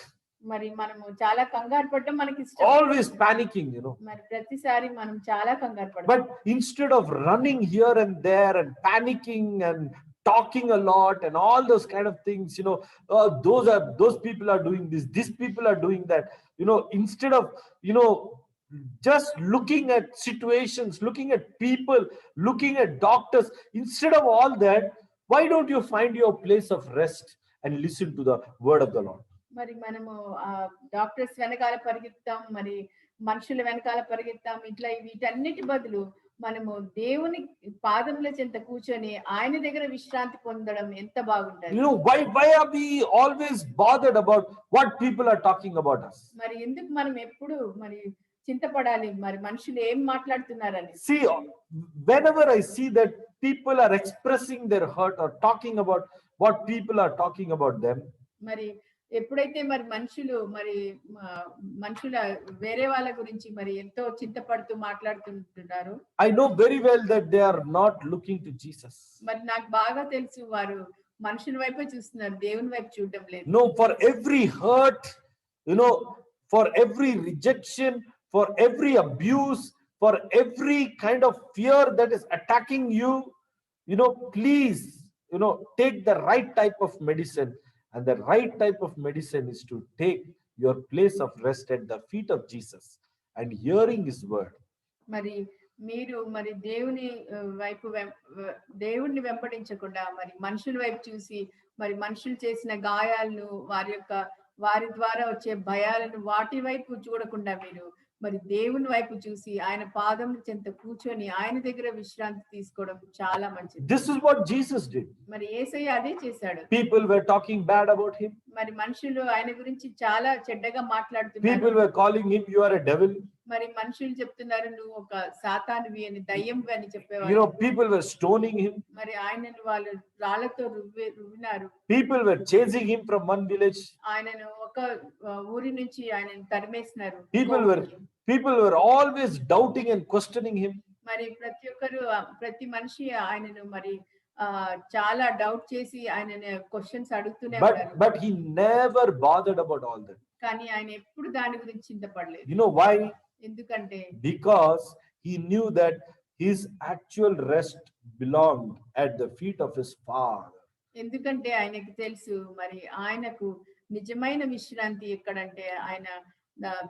మరి మనము చాలా కంగారు పడటం మనకి ఇష్టం. Always panicking, మరి ప్రతిసారి మనం చాలా కంగారు పడతాం. But instead of running here and there and panicking and talking a lot and all those kind of things, those people are doing this, these people are doing that, instead of just looking at situations, looking at people, looking at doctors, instead of all that, why don't you find your place of rest and listen to the word of the Lord? మరి మనము doctors వెనకాల పరిగెత్తాం, మరి మనుషుల వెనకాల పరిగెత్తాం, ఇట్లా వీటన్నిటి బదులు మనము దేవుని పాదముల చెంత కూర్చొని ఆయన దగ్గర విశ్రాంతి పొందడం ఎంత బాగుంటది. Why are we always bothered about what people are talking about us? మరి ఎందుకు మనం ఎప్పుడు మరి చింతపడాలి, మరి మనుషులు ఏం మాట్లాడుతున్నారని. See, whenever I see that people are expressing their hurt or talking about what people are talking about them, మరి ఎప్పుడైతే మరి మనుషుల వేరే వాళ్ళ గురించి మరి ఎంతో చింతపడుతూ మాట్లాడుతుంటారు, I know very well that they are not looking to Jesus. మరి నాకు బాగా తెలుసు వారు మనుషుల వైపే చూస్తున్నారు, దేవుని వైపు చూడడం లేదు. No, for every hurt, for every rejection, for every abuse, for every kind of fear that is attacking you, please, take the right type of medicine. And the right type of medicine is to take your place of rest at the feet of Jesus and hearing his word. మీరు దేవుణ్ణి వెంబడించకుండా మరి మనుషుల వైపు చూసి, మరి మనుషులు చేసిన గాయాలను, వారి ద్వారా వచ్చే భయాలను, వాటి వైపు చూడకుండా మీరు మరి దేవుని వైపు చూసి ఆయన పాదముల చెంత కూర్చొని ఆయన దగ్గర విశ్రాంతి తీసుకోవడం చాలా మంచిది. This is what Jesus did. మరి యేసయ్య అదే చేశాడు. People were talking bad about him. మరి మనుషులు ఆయన గురించి చాలా చెడ్డగా మాట్లాడుతున్నారు. People were calling him, you are a devil. మరి మనుషులు చెప్తున్నారు, నువ్వు ఒక సాతానువి అని, దయ్యంవి అని చెప్పేవారు. People were stoning him. మరి ఆయనను వాళ్ళు రాళ్లతో రువ్వినారు. People were chasing him from one village. ఆయనను ఒక ఊరి నుంచి ఆయనను తరిమేసినారు. People were always doubting and questioning him. మరి ప్రతి మనిషి ఆయనను మరి చాలా డౌట్ చేసి ఆయనని క్వశ్చన్స్ అడుగుతూనే ఉన్నారు. But he never bothered about all that. కానీ ఆయన ఎప్పుడు దాని గురించి చింతపడలేదు. You know why? ఎందుకంటే because he knew that his actual rest belonged at the feet of his father. ఎందుకంటే ఆయనకు తెలుసు మరి ఆయనకు నిజమైన విశ్రాంతి ఎక్కడంటే ఆయన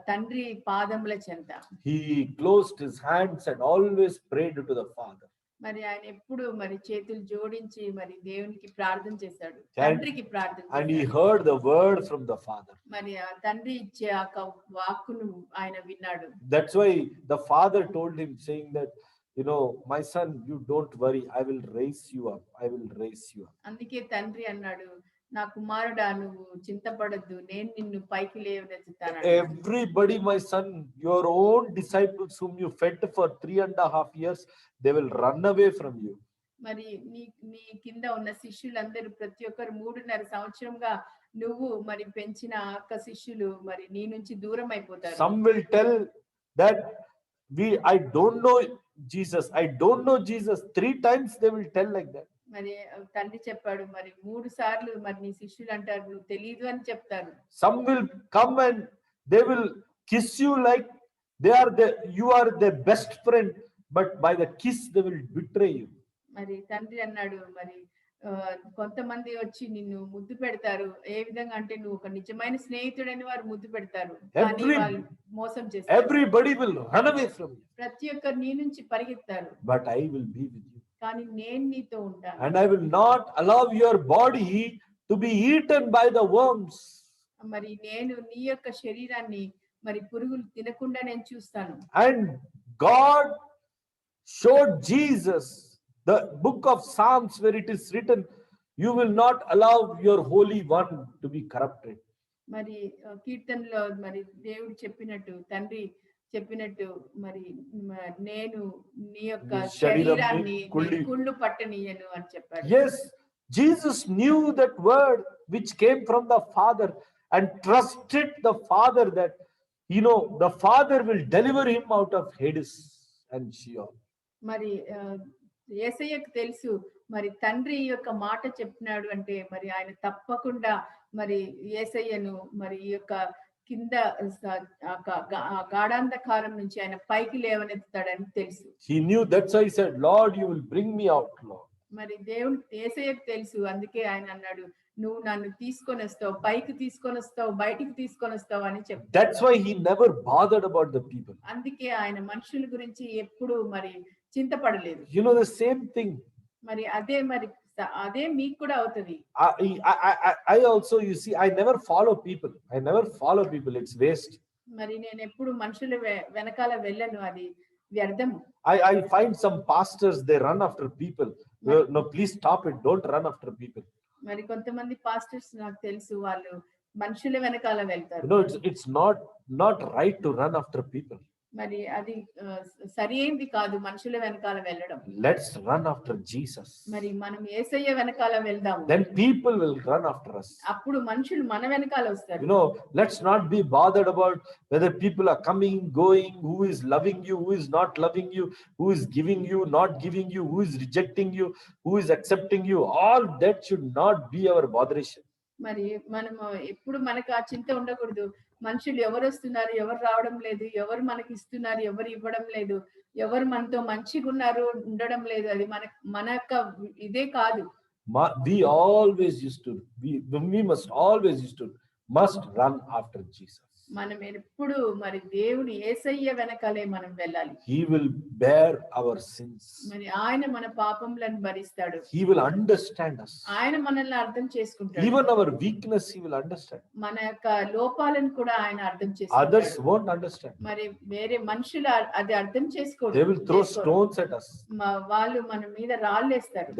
తండ్రి పాదముల చెంత. He closed his hands and always prayed to the father. మరి ఆయన ఎప్పుడు మరి చేతులు జోడించి మరి దేవునికి ప్రార్థన చేశాడు, తండ్రికి ప్రార్థన చేశాడు. And he heard the word from the father. మరి ఆ తండ్రి ఇచ్చే ఆ వాక్కును ఆయన విన్నాడు. That's why the father told him, saying that, my son, you don't worry, I will raise you up. I will raise you up. అందుకే తండ్రి అన్నాడు, నా కుమారుడా నువ్వు చింతపడద్దు, నేను నిన్ను పైకి లేవనెత్తుతాను. Everybody, my son, your own disciples whom you fed for 3.5 years, they will run away from you. మరి నీ కింద ఉన్న శిష్యులందరూ ప్రతి ఒక్కరు 3.5 సంవత్సరంగా నువ్వు మరి పెంచిన అక్క శిష్యులు మరి నీ నుంచి దూరం అయిపోతారు. Some will tell that I don't know Jesus. I don't know Jesus. 3 times they will tell like that. మరి తండ్రి చెప్పాడు, మరి 3 సార్లు మరి నీ శిష్యులు అంటారు నువ్వు తెలియదు అని చెప్తారు. Some will come and they will kiss you like you are their best friend, but by the kiss they will betray you. మరి తండ్రి అన్నాడు, మరి కొంతమంది వచ్చి నిన్ను ముద్దు పెడతారు. ఏ విధంగా అంటే నువ్వు ఒక నిజమైన స్నేహితుడని వారు ముద్దు పెడతారు, కానీ వాళ్ళు మోసం చేస్తారు. Everybody will run away from you, ప్రతి ఒక్కరు నీ నుంచి పరిగెత్తారు, but I will be with you. కానీ నేను నీతో ఉంటాను. And I will not allow your body to be eaten by the worms. మరి నేను నీ యొక్క శరీరాన్ని మరి పురుగులు తినకుండా నేను చూస్తాను. And God showed Jesus the book of Psalms where it is written, you will not allow your holy one to be corrupted. మరి కీర్తనలో మరి దేవుడు చెప్పినట్టు, తండ్రి చెప్పినట్టు, మరి నేను నీ యొక్క శరీరాన్ని కుళ్ళు పట్టనీయను అని చెప్పాడు. Yes, Jesus knew that word which came from the Father and trusted the Father that the Father will deliver him out of Hades and Sheol. మరి యేసయ్యకు తెలుసు, మరి తండ్రి యొక్క మాట చెప్పినాడు అంటే మరి ఆయన తప్పకుండా మరి యేసయ్యను మరి ఈ యొక్క కింద గాఢాంధకారం నుంచి ఆయన పైకి లేవనెత్తాడని తెలుసు. He knew, that's why he said, Lord, you will bring me out, Lord. మరి దేవుడు యేసయ్యకు తెలుసు, అందుకే ఆయన అన్నాడు, నువ్వు నన్ను తీసుకొని వస్తావు, పైకి తీసుకొని వస్తావు, బయటికి తీసుకొని వస్తావు అని చెప్పాడు. That's why he never bothered about the people. అందుకే ఆయన మనుషుల గురించి ఎప్పుడు మరి చింతపడలేదు. The same thing. మరి అదే మీకు కూడా అవుతుంది. I also, I never follow people. It's waste. మరి నేను ఎప్పుడు మనుషుల వెనకాల వెళ్ళను, అది వ్యర్థము. I find some pastors, they run after people. No, please stop it. Don't run after people. మరి కొంతమంది పాస్టర్స్ నాకు తెలుసు, వాళ్ళు మనుషుల వెనకాల వెళ్తారు. It's not right to run after people. మరి అది సరైనది కాదు మనుషుల వెనకాల వెళ్ళడం. Let's run after Jesus. మరి మనం యేసయ్య వెనకాల వెళ్దాం. Then people will run after us. అప్పుడు మనుషులు మన వెనకాల వస్తారు. Let's not be bothered about whether people are coming, going, who is loving you, who is not loving you, who is giving you, not giving you, who is rejecting you, who is accepting you. All that should not be our botheration. మరి మనము ఎప్పుడు మనకు ఆ చింత ఉండకూడదు. మనుషులు ఎవరు వస్తున్నారు, ఎవరు రావడం లేదు, ఎవరు మనకి ఇస్తున్నారు, ఎవరు ఇవ్వడం లేదు, ఎవరు మనతో మంచిగా ఉన్నారు, ఉండడం లేదు, అది మన యొక్క ఇదే కాదు. Must run after Jesus. మనం ఎప్పుడు మరి దేవుని యేసయ్య వెనకాలే మనం వెళ్ళాలి. He will bear our sins. మరి ఆయన మన పాపములను భరిస్తాడు. He will understand us. ఆయన మనల్ని అర్థం చేసుకుంటాడు. Even our weakness he will understand. మన యొక్క లోపాలను కూడా ఆయన అర్థం చేసుకుంటాడు. Others won't understand. మరి వేరే మనుషులు అది అర్థం చేసుకోరు. They will throw stones at us. వాళ్ళు మన మీద రాళ్ళేస్తారు.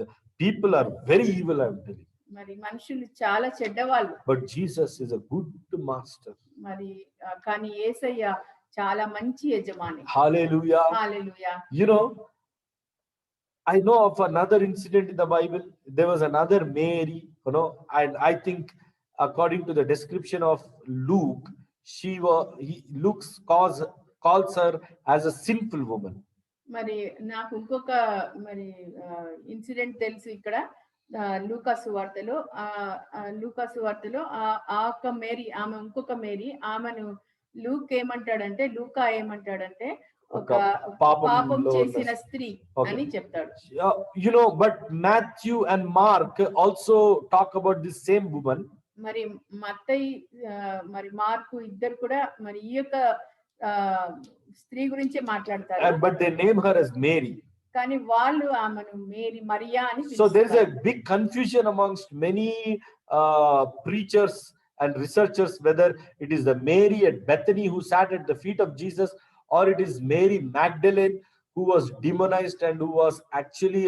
The people are very evil, I am telling you. మరి మనుషులు చాలా చెడ్డవాళ్ళు. But Jesus is a good master. మరి కానీ యేసయ్య చాలా మంచి యజమాని. Hallelujah. Hallelujah. I know of another incident in the Bible. There was another Mary, and I think according to the description of Luke, Luke calls her as a sinful woman. మరి నాకు ఇంకొక మరి incident తెలుసు ఇక్కడ లూకాసు వార్తలో ఆ ఒక్క మేరీ, ఆమె ఇంకొక మేరీ, ఆమెను లూకా ఏమంటాడంటే ఒక పాపం చేసిన స్త్రీ అని చెప్తాడు. But Matthew and Mark also talk about this same woman. మరి మత్తయి మరి మార్కు ఇద్దరు కూడా మరి ఈ యొక్క స్త్రీ గురించే మాట్లాడతారు. But they name her as Mary. కానీ వాళ్ళు ఆమెను మేరీ, మరియా అని పిలుస్తారు. So there is a big confusion amongst many preachers and researchers whether it is the Mary at Bethany who sat at the feet of Jesus, or it is Mary Magdalene who was demonized and who was actually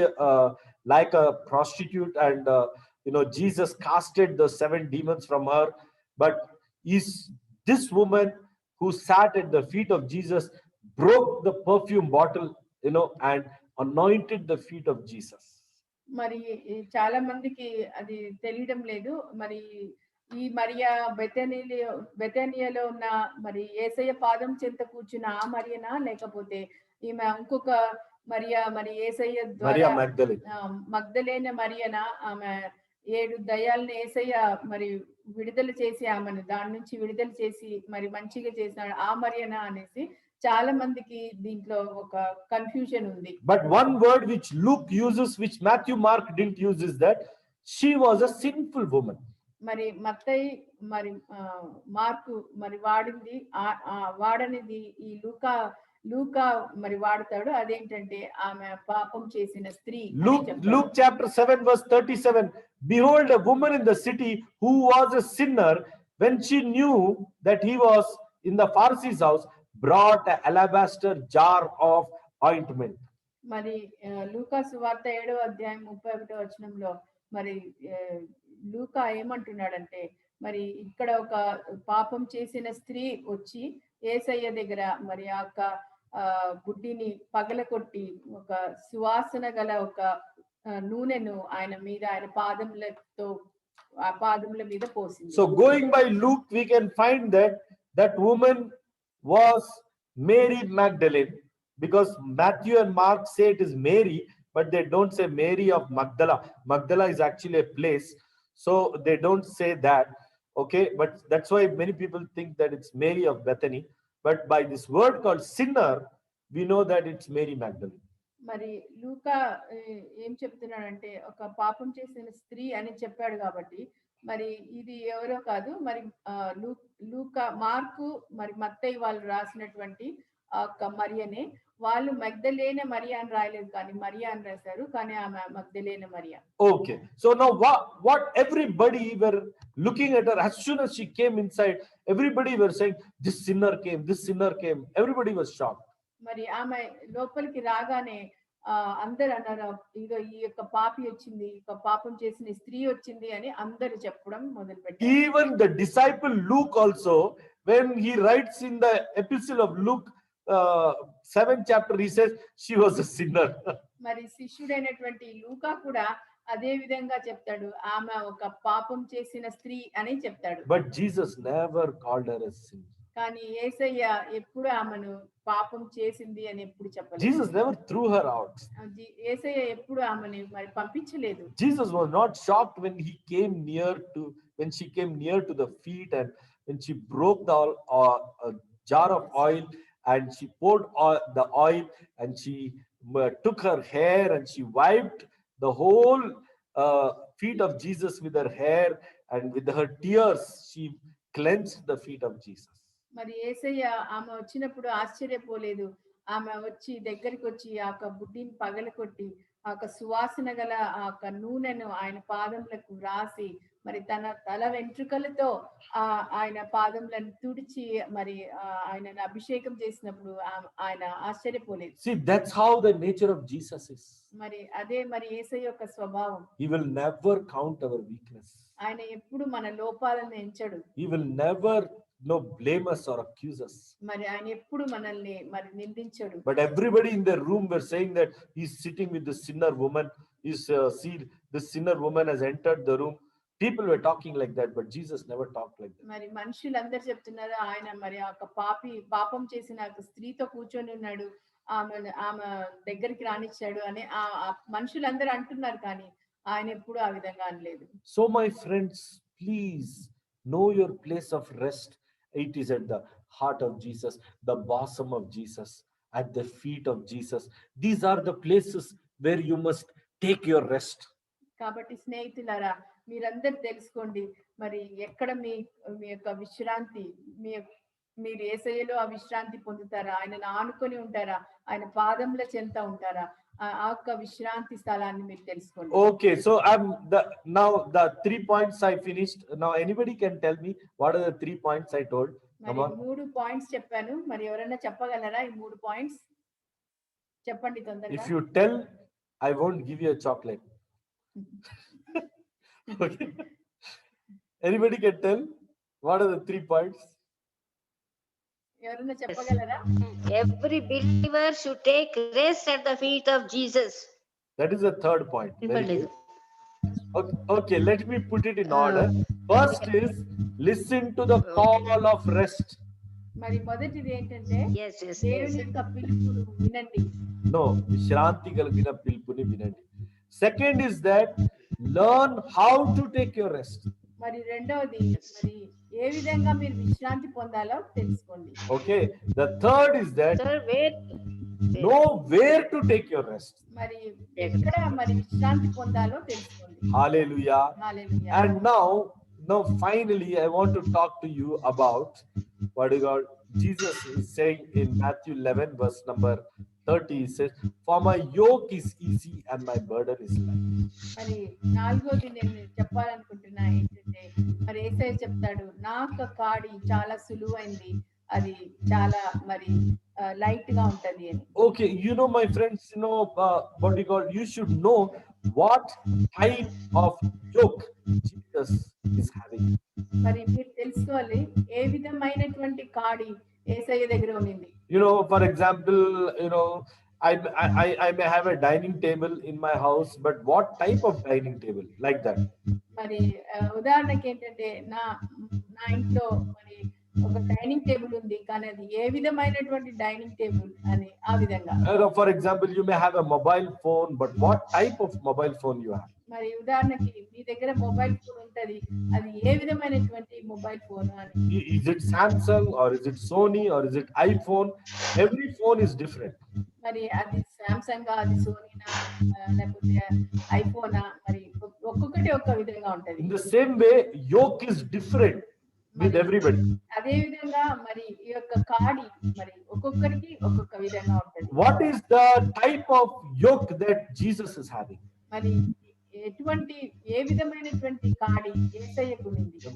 like a prostitute, and Jesus casted the 7 demons from her. But is this woman who sat at the feet of Jesus broke the perfume bottle, and anointed the feet of Jesus. మరి చాలా మందికి అది తెలియడం లేదు. మరి ఈ మరియా బెతనియాలో ఉన్న మరి యేసయ్య పాదం చెంత కూర్చున్న ఆ మరియనా, లేకపోతే ఈమె ఇంకొక మరియా మరి యేసయ్య Maria ద్వారా Magdalene. మగ్దలేన మరియన ఆమె 7 దయ్యాలను యేసయ్య మరి విడుదల చేసి ఆమెను దాని నుంచి విడుదల చేసి మరి మంచిగా చేసినాడు ఆ మరియనా అనేసి చాలా మందికి దీంట్లో ఒక కన్ఫ్యూజన్ ఉంది. But one word which Luke uses, which Matthew, Mark didn't use, is that she was a sinful woman. మరి మత్తయి మరి మార్కు మరి వాడింది వాడనిది ఈ లూకా మరి వాడతాడు. అదేంటంటే ఆమె పాపం చేసిన స్త్రీ. Luke chapter 7 verse 37, behold, a woman in the city who was a sinner, when she knew that he was in the Pharisee's house, brought an alabaster jar of ointment. మరి లూకా సువార్త 7వ అధ్యాయం 31వ వచనంలో మరి లూకా ఏమంటున్నాడంటే మరి ఇక్కడ ఒక పాపం చేసిన స్త్రీ వచ్చి యేసయ్య దగ్గర మరి ఆ బుడ్డిని పగలకొట్టి ఒక సువాసన గల ఒక నూనెను ఆయన మీద ఆయన పాదముల మీద పోసింది. So going by Luke, we can find that woman was Mary Magdalene, because Matthew and Mark say it is Mary, but they don't say Mary of Magdala. Magdala is actually a place, so they don't say that. Okay, but that's why many people think that it's Mary of Bethany. But by this word called sinner, we know that it's Mary Magdalene. మరి లూకా ఏం చెప్తున్నాడంటే ఒక పాపం చేసిన స్త్రీ అని చెప్పాడు కాబట్టి మరి ఇది ఎవరో కాదు, మరి లూకా మార్కు మరి మత్తయి వాళ్ళు రాసినటువంటి మరియనే. వాళ్ళు మగ్దలేన మరియా అని రాయలేదు, కానీ మరియా అని రాశారు, కానీ ఆమె మగ్దలేన Mariya. Okay, so now what everybody were looking at her as soon as she came inside, everybody were saying, this sinner came. Everybody was shocked. మరి ఆమె లోపలికి రాగానే అందరు అన్నారు, ఇదో ఈ యొక్క పాపి వచ్చింది, ఒక పాపం చేసిన స్త్రీ వచ్చింది అని అందరు చెప్పడం మొదలుపెట్టారు. Even the disciple Luke also, when he writes in the epistle of Luke 7th chapter, he says she was a sinner. మరి శిష్యుడైనటువంటి లూకా కూడా అదే విధంగా చెప్తాడు, ఆమె ఒక పాపం చేసిన స్త్రీ అని చెప్తాడు. But Jesus never called her a sinner. కానీ యేసయ్య ఎప్పుడు ఆమెను పాపం చేసింది అని ఎప్పుడు చెప్పలేదు. Jesus never threw her out. యేసయ్య ఎప్పుడు ఆమెని మరి పంపించలేదు. Jesus was not shocked when she came near to the feet, and when she broke the jar of oil, and she poured the oil, and she took her hair and she wiped the whole feet of Jesus with her hair, and with her tears she cleansed the feet of Jesus. మరి యేసయ్య ఆమె వచ్చినప్పుడు ఆశ్చర్యపోలేదు. ఆమె వచ్చి దగ్గరికి వచ్చి ఆ బుడ్డిని పగలకొట్టి ఆ సువాసన గల ఆ నూనెను ఆయన పాదములకు రాసి మరి తన తల వెంట్రుకలతో ఆయన పాదములను తుడిచి మరి ఆయనను అభిషేకం చేసినప్పుడు ఆయన ఆశ్చర్యపోలేదు. See, that's how the nature of Jesus is. మరి అదే మరి యేసయ్య యొక్క స్వభావం. He will never count our weakness. ఆయన ఎప్పుడు మన లోపాలను ఎంచడు. He will never blame us or accuse us. మరి ఆయన ఎప్పుడు మనల్ని మరి నిందించడు. But everybody in the room were saying that he's sitting with the sinner woman. The sinner woman has entered the room. People were talking like that, but Jesus never talked like that. మరి మనుషులందరూ చెప్తున్నారు ఆయన మరి ఆ పాపం చేసిన స్త్రీతో కూర్చొని ఉన్నాడు, ఆమె దగ్గరికి రానిచ్చాడు అని మనుషులందరూ అంటున్నారు, కానీ ఆయన ఎప్పుడు ఆ విధంగా అనలేదు. So my friends, please know your place of rest. It is at the heart of Jesus, the bosom of Jesus, at the feet of Jesus. These are the places where you must take your rest. కాబట్టి స్నేహితులారా, మీరందరూ తెలుసుకోండి, మరి ఎక్కడ మీ యొక్క విశ్రాంతి, మీరు యేసయ్యలో ఆ విశ్రాంతి పొందుతారా, ఆయనను ఆనుకొని ఉంటారా, ఆయన పాదముల చెంత ఉంటారా, ఆ యొక్క విశ్రాంతి స్థలాన్ని మీరు తెలుసుకోండి. Okay, so now the 3 points I finished. Now anybody can tell me what are the 3 points I told? మరి 3 పాయింట్స్ చెప్పాను, మరి ఎవరైనా చెప్పగలరా ఈ 3 పాయింట్స్? చెప్పండి తొందరగా. If you tell, I won't give you a chocolate. Okay. Anybody can tell what are the 3 points? ఎవరైనా చెప్పగలరా? Every believer should take rest at the feet of Jesus. That is the 3rd point. Okay, let me put it in order. First is listen to the call of rest. మరి మొదటిది ఏంటంటే Yes, yes, దేవుని yes. యొక్క పిలుపును వినండి. No, విశ్రాంతి కలిగిన పిలుపుని వినండి. Second is that learn how to take your rest. మరి రెండవది మరి ఏ విధంగా మీరు విశ్రాంతి పొందాలో తెలుసుకోండి. Okay. The third is that Sir, wait. know where to take your rest. మరి ఎక్కడ మరి విశ్రాంతి పొందాలో తెలుసుకోండి. Hallelujah. Hallelujah. And now finally I want to talk to you about what God Jesus is saying in Matthew 11 verse number 30. He says, for my yoke is easy and my burden is light. మరి నాలుగోది నేను చెప్పాలనుకుంటున్నా ఏంటంటే మరి యేసయ్య చెప్తాడు, నా యొక్క కాడి చాలా సులువైంది, అది చాలా మరి లైట్ గా ఉంటది అని. Okay, you know, my friends, you know, what do you call, you should know what type of yoke Jesus is having. మరి మీరు తెలుసుకోవాలి ఏ విధమైనటువంటి కాడి యేసయ్య దగ్గర ఉన్నింది. You know, for example, you know, I may have a dining table in my house, but what type of dining table? Like that. మరి ఉదాహరణకి ఏంటంటే నా నా ఇంట్లో మరి ఒక డైనింగ్ టేబుల్ ఉంది, కానీ అది ఏ విధమైనటువంటి డైనింగ్ టేబుల్ అని ఆ విధంగా. For example, you may have a mobile phone, but what type of mobile phone you have? మరి ఉదాహరణకి మీ దగ్గర మొబైల్ ఫోన్ ఉంటది, అది ఏ విధమైనటువంటి మొబైల్ ఫోన్ అని. Is it Samsung or is it Sony or is it iPhone? Every phone is different. మరి అది Samsung, అది సోనీనా, లేకపోతే ఐఫోనా, మరి ఒక్కొక్కటి ఒక్క విధంగా ఉంటది. In the same way, yoke is different with everybody. అదే విధంగా మరి ఈ యొక్క కాడి మరి ఒక్కొక్కరికి ఒక్కొక్క విధంగా ఉంటది. What is the type of yoke that Jesus is having? మరి ఎటువంటి ఏ విధమైనటువంటి కాడి యేసయ్యకు ఉన్నింది?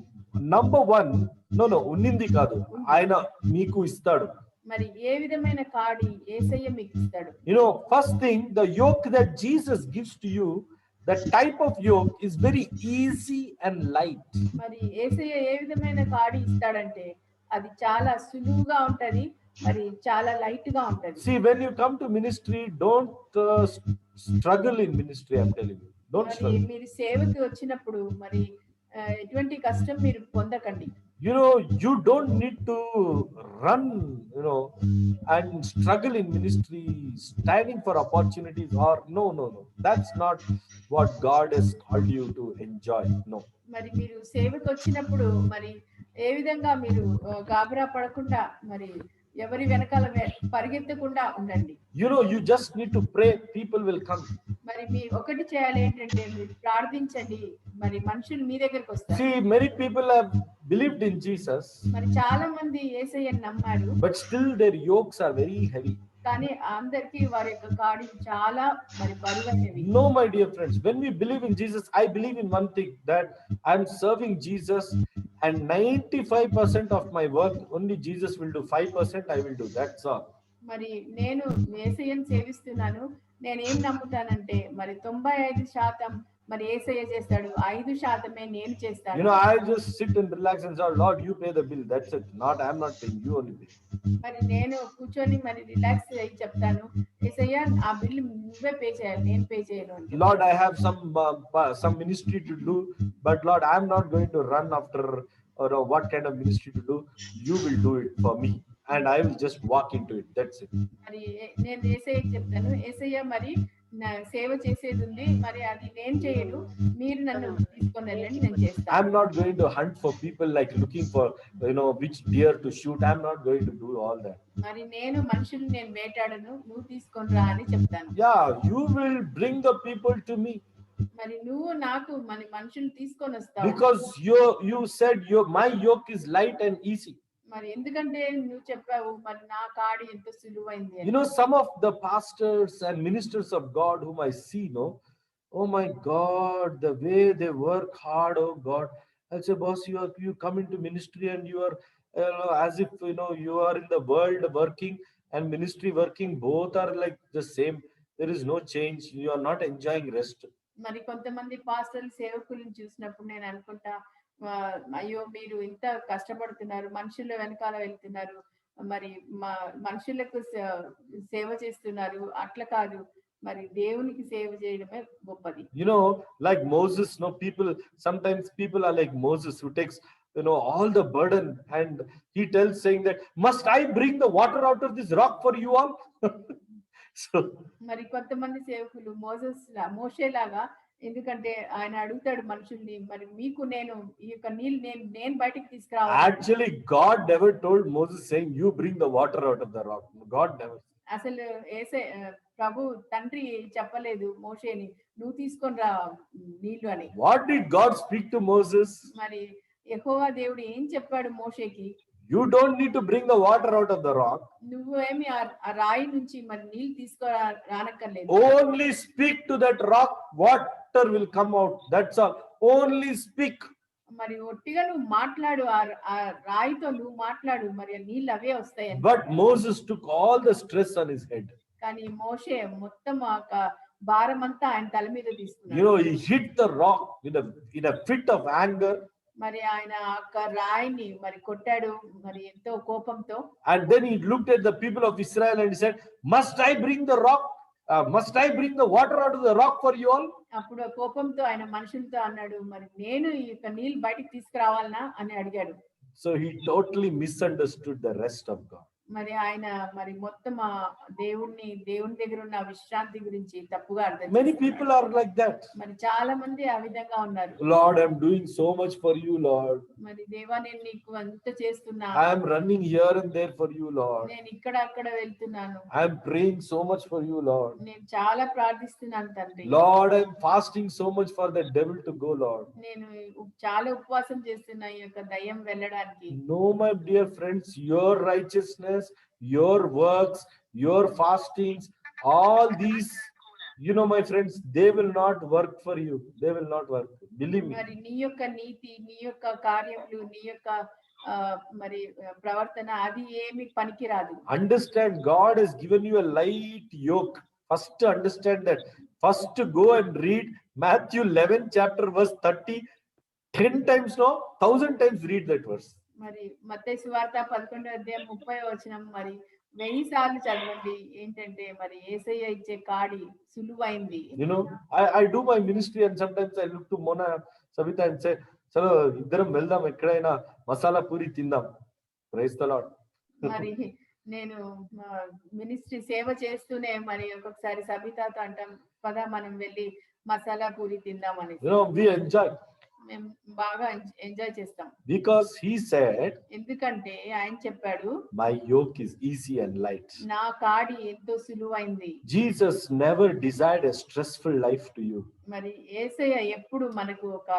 Number one, no, ఉన్నింది కాదు, ఆయన మీకు ఇస్తాడు. మరి ఏ విధమైన కాడి యేసయ్య మీకు ఇస్తాడు? You know, first thing, the yoke that Jesus gives to you, that type of yoke is very easy and light. మరి యేసయ్య ఏ విధమైన కాడి ఇస్తాడంటే అది చాలా సులువుగా ఉంటది, మరి చాలా లైట్ గా ఉంటది. See, when you come to ministry, don't struggle in ministry. I'm telling you, don't మరి struggle. మీరు సేవకి వచ్చినప్పుడు మరి ఎటువంటి కష్టం మీరు పొందకండి. You know, you don't need to run, you know, and struggle in ministry, standing for opportunities, or no. That's not what God has called you to enjoy. No. మరి మీరు సేవకి వచ్చినప్పుడు మరి ఏ విధంగా మీరు గాబరా పడకుండా మరి ఎవరి వెనకాల పరిగెత్తకుండా ఉండండి. You know, you just need to pray, people will come. మరి మీరు ఒకటి చేయాలి ఏంటంటే మీరు ప్రార్థించండి, మరి మనుషులు మీ దగ్గరికి వస్తారు. See, many people have believed in Jesus, మరి చాలా మంది యేసయ్యని నమ్మారు, but still their yokes are very heavy. కానీ అందరికీ వారి యొక్క కాడి చాలా మరి బరువైనవి. No, my dear friends, when we believe in Jesus, I believe in one thing, that I'm serving Jesus and 95% of my work, only Jesus will do, 5% I will do. That's all. మరి నేను యేసయ్యని సేవిస్తున్నాను, నేను ఏం నమ్ముతానంటే మరి 95% మరి యేసయ్య చేస్తాడు, 5% నేను చేస్తాను. You know, I just sit and relax and say, Lord, you pay the bill. That's it. I'm not paying, you only pay. మరి నేను కూర్చొని మరి రిలాక్స్ అయ్యి చెప్తాను, యేసయ్య ఆ బిల్ నువ్వే పే చేయాలి, నేను పే చేయను అని. Lord, I have some ministry to do, but Lord, I'm not going to run after or what kind of ministry to do. You will do it for me, and I will just walk into it. That's it. మరి నేను యేసయ్యకి చెప్తాను, యేసయ్య మరి నా సేవ చేసేది ఉంది, మరి అది నేను చేయను, మీరు నన్ను తీసుకొని వెళ్ళండి, నేను చేస్తాను. I'm not going to hunt for people like looking for, you know, which deer to shoot. I'm not going to do all that. మరి నేను మనుషులు నేను వేటాడను, నువ్వు తీసుకొని రా అని చెప్తాను. Yeah, you will bring the people to me, మరి నువ్వు నాకు మన మనుషులు తీసుకొని వస్తావు. because you said my yoke is light and easy. మరి ఎందుకంటే నువ్వు చెప్పావు మరి నా కాడి ఎంత సులువైంది అని. You know, some of the pastors and ministers of God whom I see, no, oh my God, the way they work hard, oh God. I'll say, boss, you come into ministry and you are as if, you know, you are in the world working and ministry working. Both are like the same. There is no change. You are not enjoying rest. మరి కొంతమంది పాస్టర్లు సేవకులను చూసినప్పుడు నేను అనుకుంటా, అయ్యో మీరు ఇంత కష్టపడుతున్నారు, మనుషుల వెనకాల వెళ్తున్నారు, మరి మనుషులకు సేవ చేస్తున్నారు, అట్లా కాదు, మరి దేవునికి సేవ చేయడమే గొప్పది. You know, like Moses, no, sometimes people are like Moses, who takes all the burden, and he tells saying that, must I bring the water out of this rock for you all? So మరి కొంతమంది సేవకులు మోషేలాగా, ఎందుకంటే ఆయన అడుగుతాడు మనుషుల్ని, మరి మీకు నేను ఈ యొక్క నీళ్ళు నేను బయటికి తీసుకురావాలి. actually God never told Moses saying, you bring the water out of the rock. God never. అసలు ప్రభు తండ్రి చెప్పలేదు మోషేని, నువ్వు తీసుకొని రా నీళ్లు అని. What did God speak to Moses? మరి యెహోవా దేవుడు ఏం చెప్పాడు మోషేకి? You don't need to bring the water out of the rock. నువ్వేమి ఆ రాయి నుంచి మరి నీళ్ళు రానక్కర్లేదు. Only speak to that rock, water will come out. That's all. Only speak. మరి ఒట్టిగా నువ్వు మాట్లాడు, ఆ రాయితో నువ్వు మాట్లాడు, మరి నీళ్ళు అవే వస్తాయి. But Moses took all the stress on his head. కానీ మోషే మొత్తం భారం అంతా ఆయన తల మీద తీసుకున్నాడు. He hit the rock in a fit of anger. మరి ఆయన రాయిని మరి కొట్టాడు మరి ఎంతో కోపంతో. And then he looked at the people of Israel and he said, must I bring the rock? Must I bring the water out of the rock for you all? అప్పుడు కోపంతో ఆయన మనుషులతో అన్నాడు, మరి నేను ఈ నీళ్ళు బయటికి తీసుకురావాలనా అని అడిగాడు. So he totally misunderstood the rest of God. మరి ఆయన మరి మొత్తం దేవుని దగ్గర ఉన్న విశ్రాంతి గురించి తప్పుగా అర్థం. Many people are like that. మరి చాలా మంది ఆ విధంగా ఉన్నారు. Lord, I am doing so much for you, Lord. మరి దేవా నేను నీకు అంత చేస్తున్నా. I am running here and there for you, Lord. నేను ఇక్కడ అక్కడ వెళ్తున్నాను. I am praying so much for you, Lord. నేను చాలా ప్రార్థిస్తున్నాను తండ్రి. Lord, I am fasting so much for the devil to go, Lord. నేను చాలా ఉపవాసం చేస్తున్నా ఈ యొక్క దయ్యం వెళ్ళడానికి. No, my dear friends, your righteousness, your works, your fastings, all these, my friends, they will not work for you. They will not work. Believe me. మరి నీ యొక్క నీతి, నీ యొక్క కార్యములు, నీ యొక్క మరి ప్రవర్తన అది ఏమి పనికిరాదు. Understand, God has given you a light yoke. First understand that. First go and read Matthew 11 chapter verse 30. 10 times, no, 1,000 times read that verse. మరి మత్తయి సువార్త 11వ అధ్యాయం 30వ వచనం మరి 1000 సార్లు చదవండి. ఏంటంటే మరి యేసయ్య ఇచ్చే కాడి సులువైంది. I do my ministry and sometimes I look to Mona, Savita and say, చలో ఇద్దరం వెళ్దాం ఎక్కడైనా మసాలా పూరి తిందాం. Praise the lord. మరి నేను మినిస్ట్రీ సేవ చేస్తూనే మరి ఒక్కొక్కసారి సబితాతో అంటాం, పదా మనం వెళ్ళి మసాలా పూరి తిందామని. We enjoy. మేము బాగా ఎంజాయ్ చేస్తాం. Because he said, ఎందుకంటే ఆయన చెప్పాడు, my yoke is easy and light. నా కాడి ఎంతో సులువైంది. Jesus never desired a stressful life to you. మరి యేసయ్య ఎప్పుడు మనకు ఒక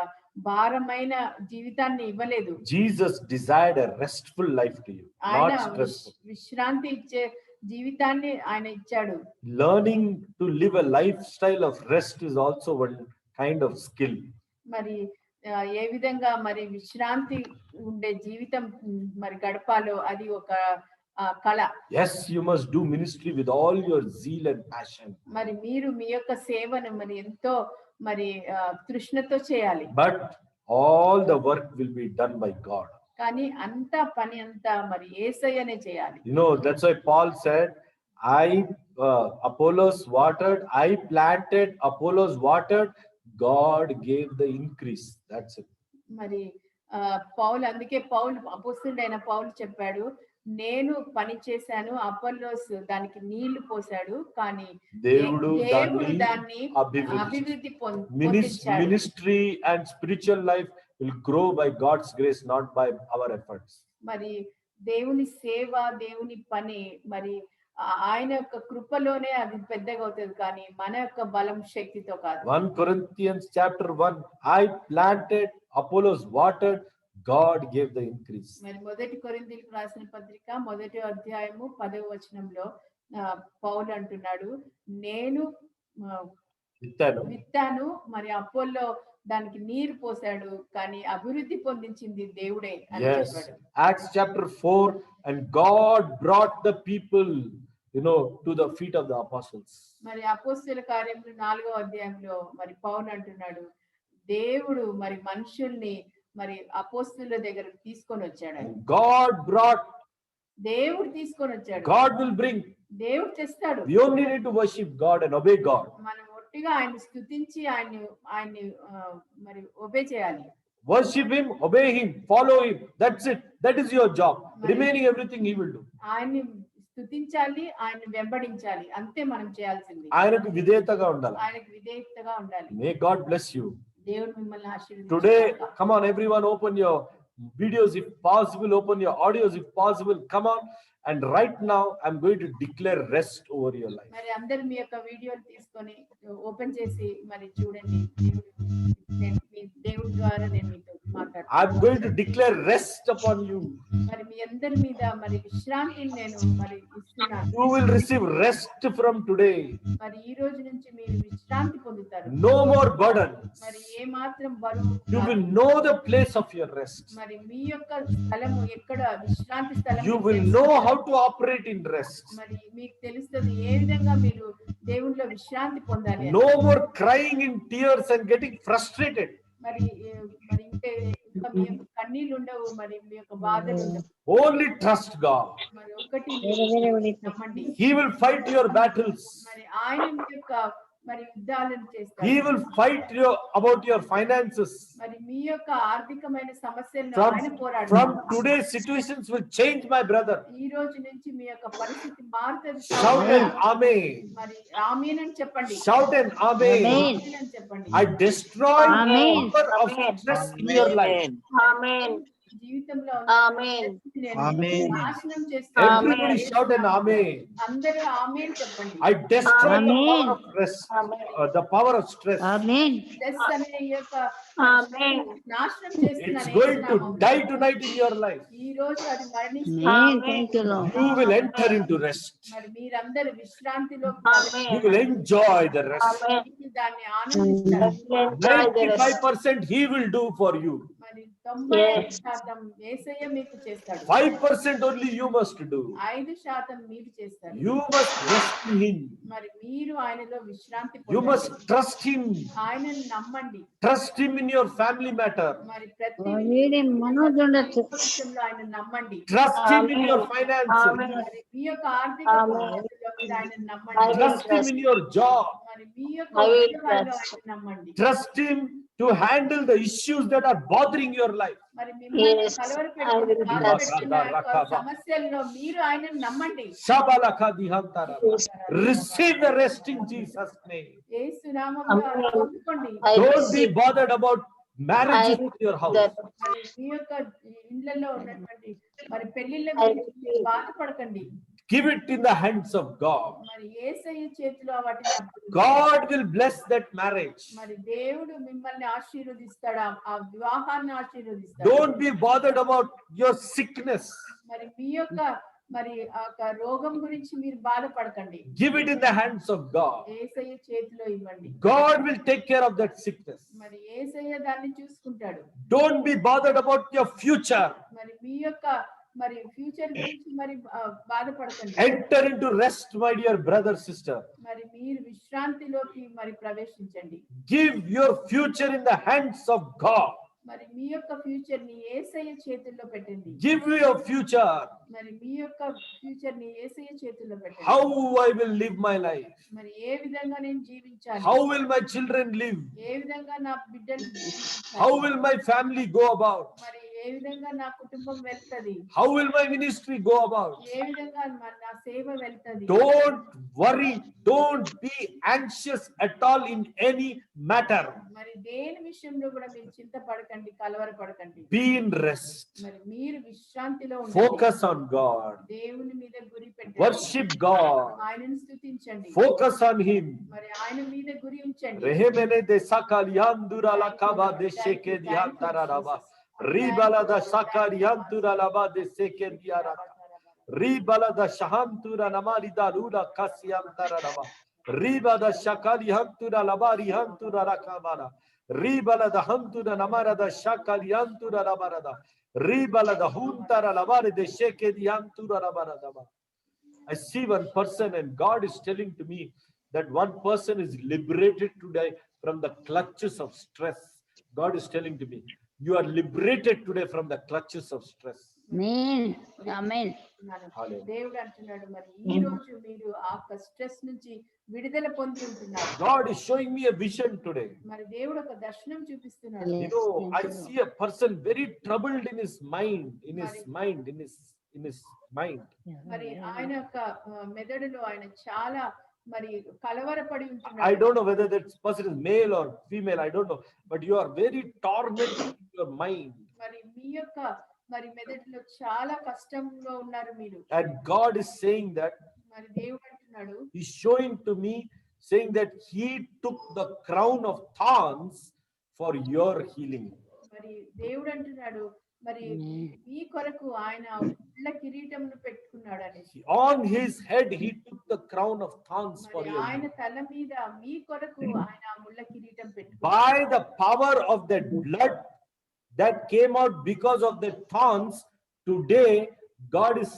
భారమైన జీవితాన్ని ఇవ్వలేదు. Jesus desired a restful life to you, not stressful. విశ్రాంతి ఇచ్చే జీవితాన్ని ఆయన ఇచ్చాడు. Learning to live a lifestyle of rest is also one kind of skill. మరి ఏ విధంగా మరి విశ్రాంతి ఉండే జీవితం మరి గడపాలో అది ఒక కళ. Yes, you must do ministry with all your zeal and passion. మరి మీరు మీ యొక్క సేవను మరి ఎంతో మరి తృష్ణతో చేయాలి. But all the work will be done by God. కానీ పని అంతా మరి యేసయ్యనే చేయాలి. That's why Paul said, Apollos watered, I planted, Apollos watered, God gave the increase. That's it. మరి అందుకే అపోస్తలుడైన పౌలు చెప్పాడు, నేను పని చేశాను, అపోల్లోస్ దానికి నీళ్లు పోశాడు, కానీ దేవుడు దాన్ని అభివృద్ధి పొందించాడు. Ministry and spiritual life will grow by God's grace, not by our efforts. మరి దేవుని సేవ, దేవుని పని మరి ఆయన యొక్క కృపలోనే అది పెద్దగా అవుతుంది, కానీ మన యొక్క బలం శక్తితో కాదు. 1 Corinthians chapter 1, I planted, Apollos watered, God gave the increase. మరి 1 కొరింథీయులకు రాసిన పత్రిక 1వ అధ్యాయము 10వ వచనంలో పౌలు అంటున్నాడు, నేను విత్తాను, మరి అపోల్లో దానికి నీరు పోసాడు, కానీ అభివృద్ధి పొందించింది దేవుడే అని చెప్పాడు. Acts chapter 4, and God brought the people to the feet of the apostles. మరి అపోస్తల కార్యములు 4వ అధ్యాయంలో మరి పౌలు అంటున్నాడు, దేవుడు మరి మనుషుల్ని మరి అపోస్తలుల దగ్గరకు తీసుకొని వచ్చాడు. God brought, దేవుడు తీసుకొని వచ్చాడు. God will bring, దేవుడు తెస్తాడు. we only need to worship God and obey God. మనం ఒట్టిగా ఆయన్ని స్తుతించి ఆయన్ని మరి ఒబే చేయాలి. Worship him, obey him, follow him. That's it. That is your job. Remaining everything he will do. ఆయన్ని స్తుతించాలి, ఆయన వెంబడించాలి, అంతే మనం చేయాల్సింది. ఆయనకు విధేయతగా ఉండాలి. ఆయనకు విధేయతగా ఉండాలి. May God bless you. దేవుడు మిమ్మల్ని ఆశీర్వదించును. Today, come on, everyone, open your videos if possible, open your audios if possible. Come on. And right now, I'm going to declare rest over your life. మరి అందరూ మీ యొక్క వీడియోలు తీసుకొని open చేసి మరి చూడండి. దేవుడి ద్వారా నేను మీతో మాట్లాడుతాను. I'm going to declare rest upon you. మరి మీ అందరి మీద మరి విశ్రాంతిని నేను మరి ఇస్తున్నాను. You will receive rest from today. మరి ఈ రోజు నుంచి మీరు విశ్రాంతి పొందుతారు. No more burden. మరి ఏ మాత్రం బరువు. You will know the place of your rest. మరి మీ యొక్క స్థలము ఎక్కడ, విశ్రాంతి స్థలం. You will know how to operate in rest. మరి మీకు తెలుస్తుంది ఏ విధంగా మీరు దేవునిలో విశ్రాంతి పొందాలి. No more crying in tears and getting frustrated. మరి మరి ఇంకా మీ యొక్క కన్నీళ్ళు ఉండవు, మరి మీ యొక్క బాధలు ఉండవు. Only trust God. మరి ఒకటి నమ్మండి. He will fight your battles. మరి ఆయన మీ యొక్క మరి యుద్ధాలను చేస్తారు. He will fight about your finances. మరి మీ యొక్క ఆర్థికమైన సమస్యలను ఆయన పోరాడతారు. From today situations will change, my brother. ఈ రోజు నుంచి మీ యొక్క పరిస్థితి మారుతుంది. Shout and amen. మరి ఆమేన్ అని చెప్పండి. Shout and amen. ఆమేన్ అని చెప్పండి. I destroy the power of stress in your life. Amen. జీవితంలో ఆమేన్. ఆమేన్. నాశనం చేస్తాను. Everybody shout and amen. అందరూ ఆమేన్ చెప్పండి. I destroy the Amen. power of rest, the power of stress. Amen. Stress అనే ఈ యొక్క ఆమేన్. నాశనం It's చేస్తున్నాను. going to die tonight in your life. ఈ రోజు అది మరణిస్తుంది. Amen. Thank you, Lord. You will enter into rest. మరి మీరందరూ విశ్రాంతిలో You will enjoy the rest. దాన్ని ఆనందిస్తారు. 95% he will do for you. మరి 95% యేసయ్య మీకు చేస్తాడు. 5% only you must do. 5% మీరు చేస్తారు. You must rest in him. మరి మీరు ఆయనలో విశ్రాంతి You పొందండి. must trust him. ఆయనను నమ్మండి. Trust him in your family matter. మరి ప్రతి వీడి మనోజుండొచ్చు. విషయంలో ఆయన నమ్మండి. Trust him in your finances. మరి మీ యొక్క ఆర్థిక పరిస్థితుల్లో మీరు ఆయనను నమ్మండి. Trust him in your job. మరి మీ యొక్క ఉద్యోగాల్లో ఆయన నమ్మండి. Trust him to handle the issues that are bothering your life. మరి మిమ్మల్ని Yes, కలవరపెట్టిన, I will బాధపెట్టిన యొక్క trust. సమస్యల్లో మీరు ఆయనను నమ్మండి. Shabalaka dihantara. Receive the rest in Jesus' name. యేసు నామములో పొందుకోండి. Don't be bothered about marriages in your house. మరి మీ యొక్క ఇళ్ళల్లో ఉన్నటువంటి మరి పెళ్లిళ్ళ గురించి మీరు బాధపడకండి. Give it in the hands of God. మరి యేసయ్య చేతిలో వాటిని అప్పగించండి. God will bless that marriage. మరి దేవుడు మిమ్మల్ని ఆశీర్వదిస్తాడు, ఆ వివాహాన్ని ఆశీర్వదిస్తాడు. Don't be bothered about your sickness. మరి మీ యొక్క మరి ఆ రోగం గురించి మీరు బాధపడకండి. Give it in the hands of God. యేసయ్య చేతిలో ఇవ్వండి. God will take care of that sickness. మరి యేసయ్య దాన్ని చూసుకుంటాడు. Don't be bothered about your future. మరి మీ యొక్క మరి ఫ్యూచర్ గురించి మరి బాధపడకండి. Enter into rest, my dear brother, sister. మరి మీరు విశ్రాంతిలోకి మరి ప్రవేశించండి. Give your future in the hands of God. మరి మీ యొక్క ఫ్యూచర్ ని యేసయ్య చేతుల్లో పెట్టండి. Give your future. మరి మీ యొక్క ఫ్యూచర్ ని యేసయ్య చేతుల్లో పెట్టండి. How I will live my life. మరి ఏ విధంగా నేను జీవించాలి, How will my children live? ఏ విధంగా నా బిడ్డలు జీవించాలి, How will my family go about? మరి ఏ విధంగా నా కుటుంబం వెళ్తది, How will my ministry go about? ఏ విధంగా నా సేవ వెళ్తది. Don't worry. Don't be anxious at all in any matter. మరి దేని విషయంలో కూడా మీరు చింతపడకండి, కలవరపడకండి. Be in rest. మరి మీరు విశ్రాంతిలో ఉండండి. Focus on God. దేవుని మీద గురి పెట్టండి. Worship God. ఆయనను స్తుతించండి. Focus on him. మరి ఆయన మీద గురి ఉంచండి. Rehemene de sakaliandura la kaba de sheke diantaraba. Ribala da sakaliandura la ba de seke diara. Ribala da shahantura namari da lula kasiantaraba. Riba da shakaliantura la bari hantura rakabara. Ribala da hantura namara da shakaliantura la barada. Ribala da huntara la bare de sheke diantura la barada. I see one person and God is telling to me that one person is liberated today from the clutches of stress. God is telling to me, you are liberated today from the clutches of stress. Amen. Amen. ఉన్నాను. Hallelujah. దేవుడు అంటున్నాడు మరి ఈ రోజు మీరు ఆ stress నుంచి విడుదల పొంది ఉంటున్నారు. God is showing me a vision today. మరి దేవుడు ఒక దర్శనం చూపిస్తున్నాడు. You Yes, know, thank I you, Lord. see a person very troubled in his mind, in his mind. మరి ఆయన యొక్క మెదడులో ఆయన చాలా మరి కలవరపడి I ఉంటున్నాడు. don't know whether that person is male or female, I don't know, but you are very tormented in your mind. మరి మీ యొక్క మరి మెదడులో చాలా కష్టంలో ఉన్నారు మీరు. And God is saying that, మరి దేవుడు అంటున్నాడు, He's showing to me, saying that He took the crown of thorns for your healing. మరి దేవుడు అంటున్నాడు మరి Amen. మీ కొరకు ఆయన ముళ్ళ కిరీటంను పెట్టుకున్నాడు అనేసి. On His head, He took the crown of thorns for మరి your ఆయన healing. తల మీద మీ కొరకు ఆయన ముళ్ళ కిరీటం By పెట్టుకున్నాడు. the power of that blood that came out because of the thorns, today God is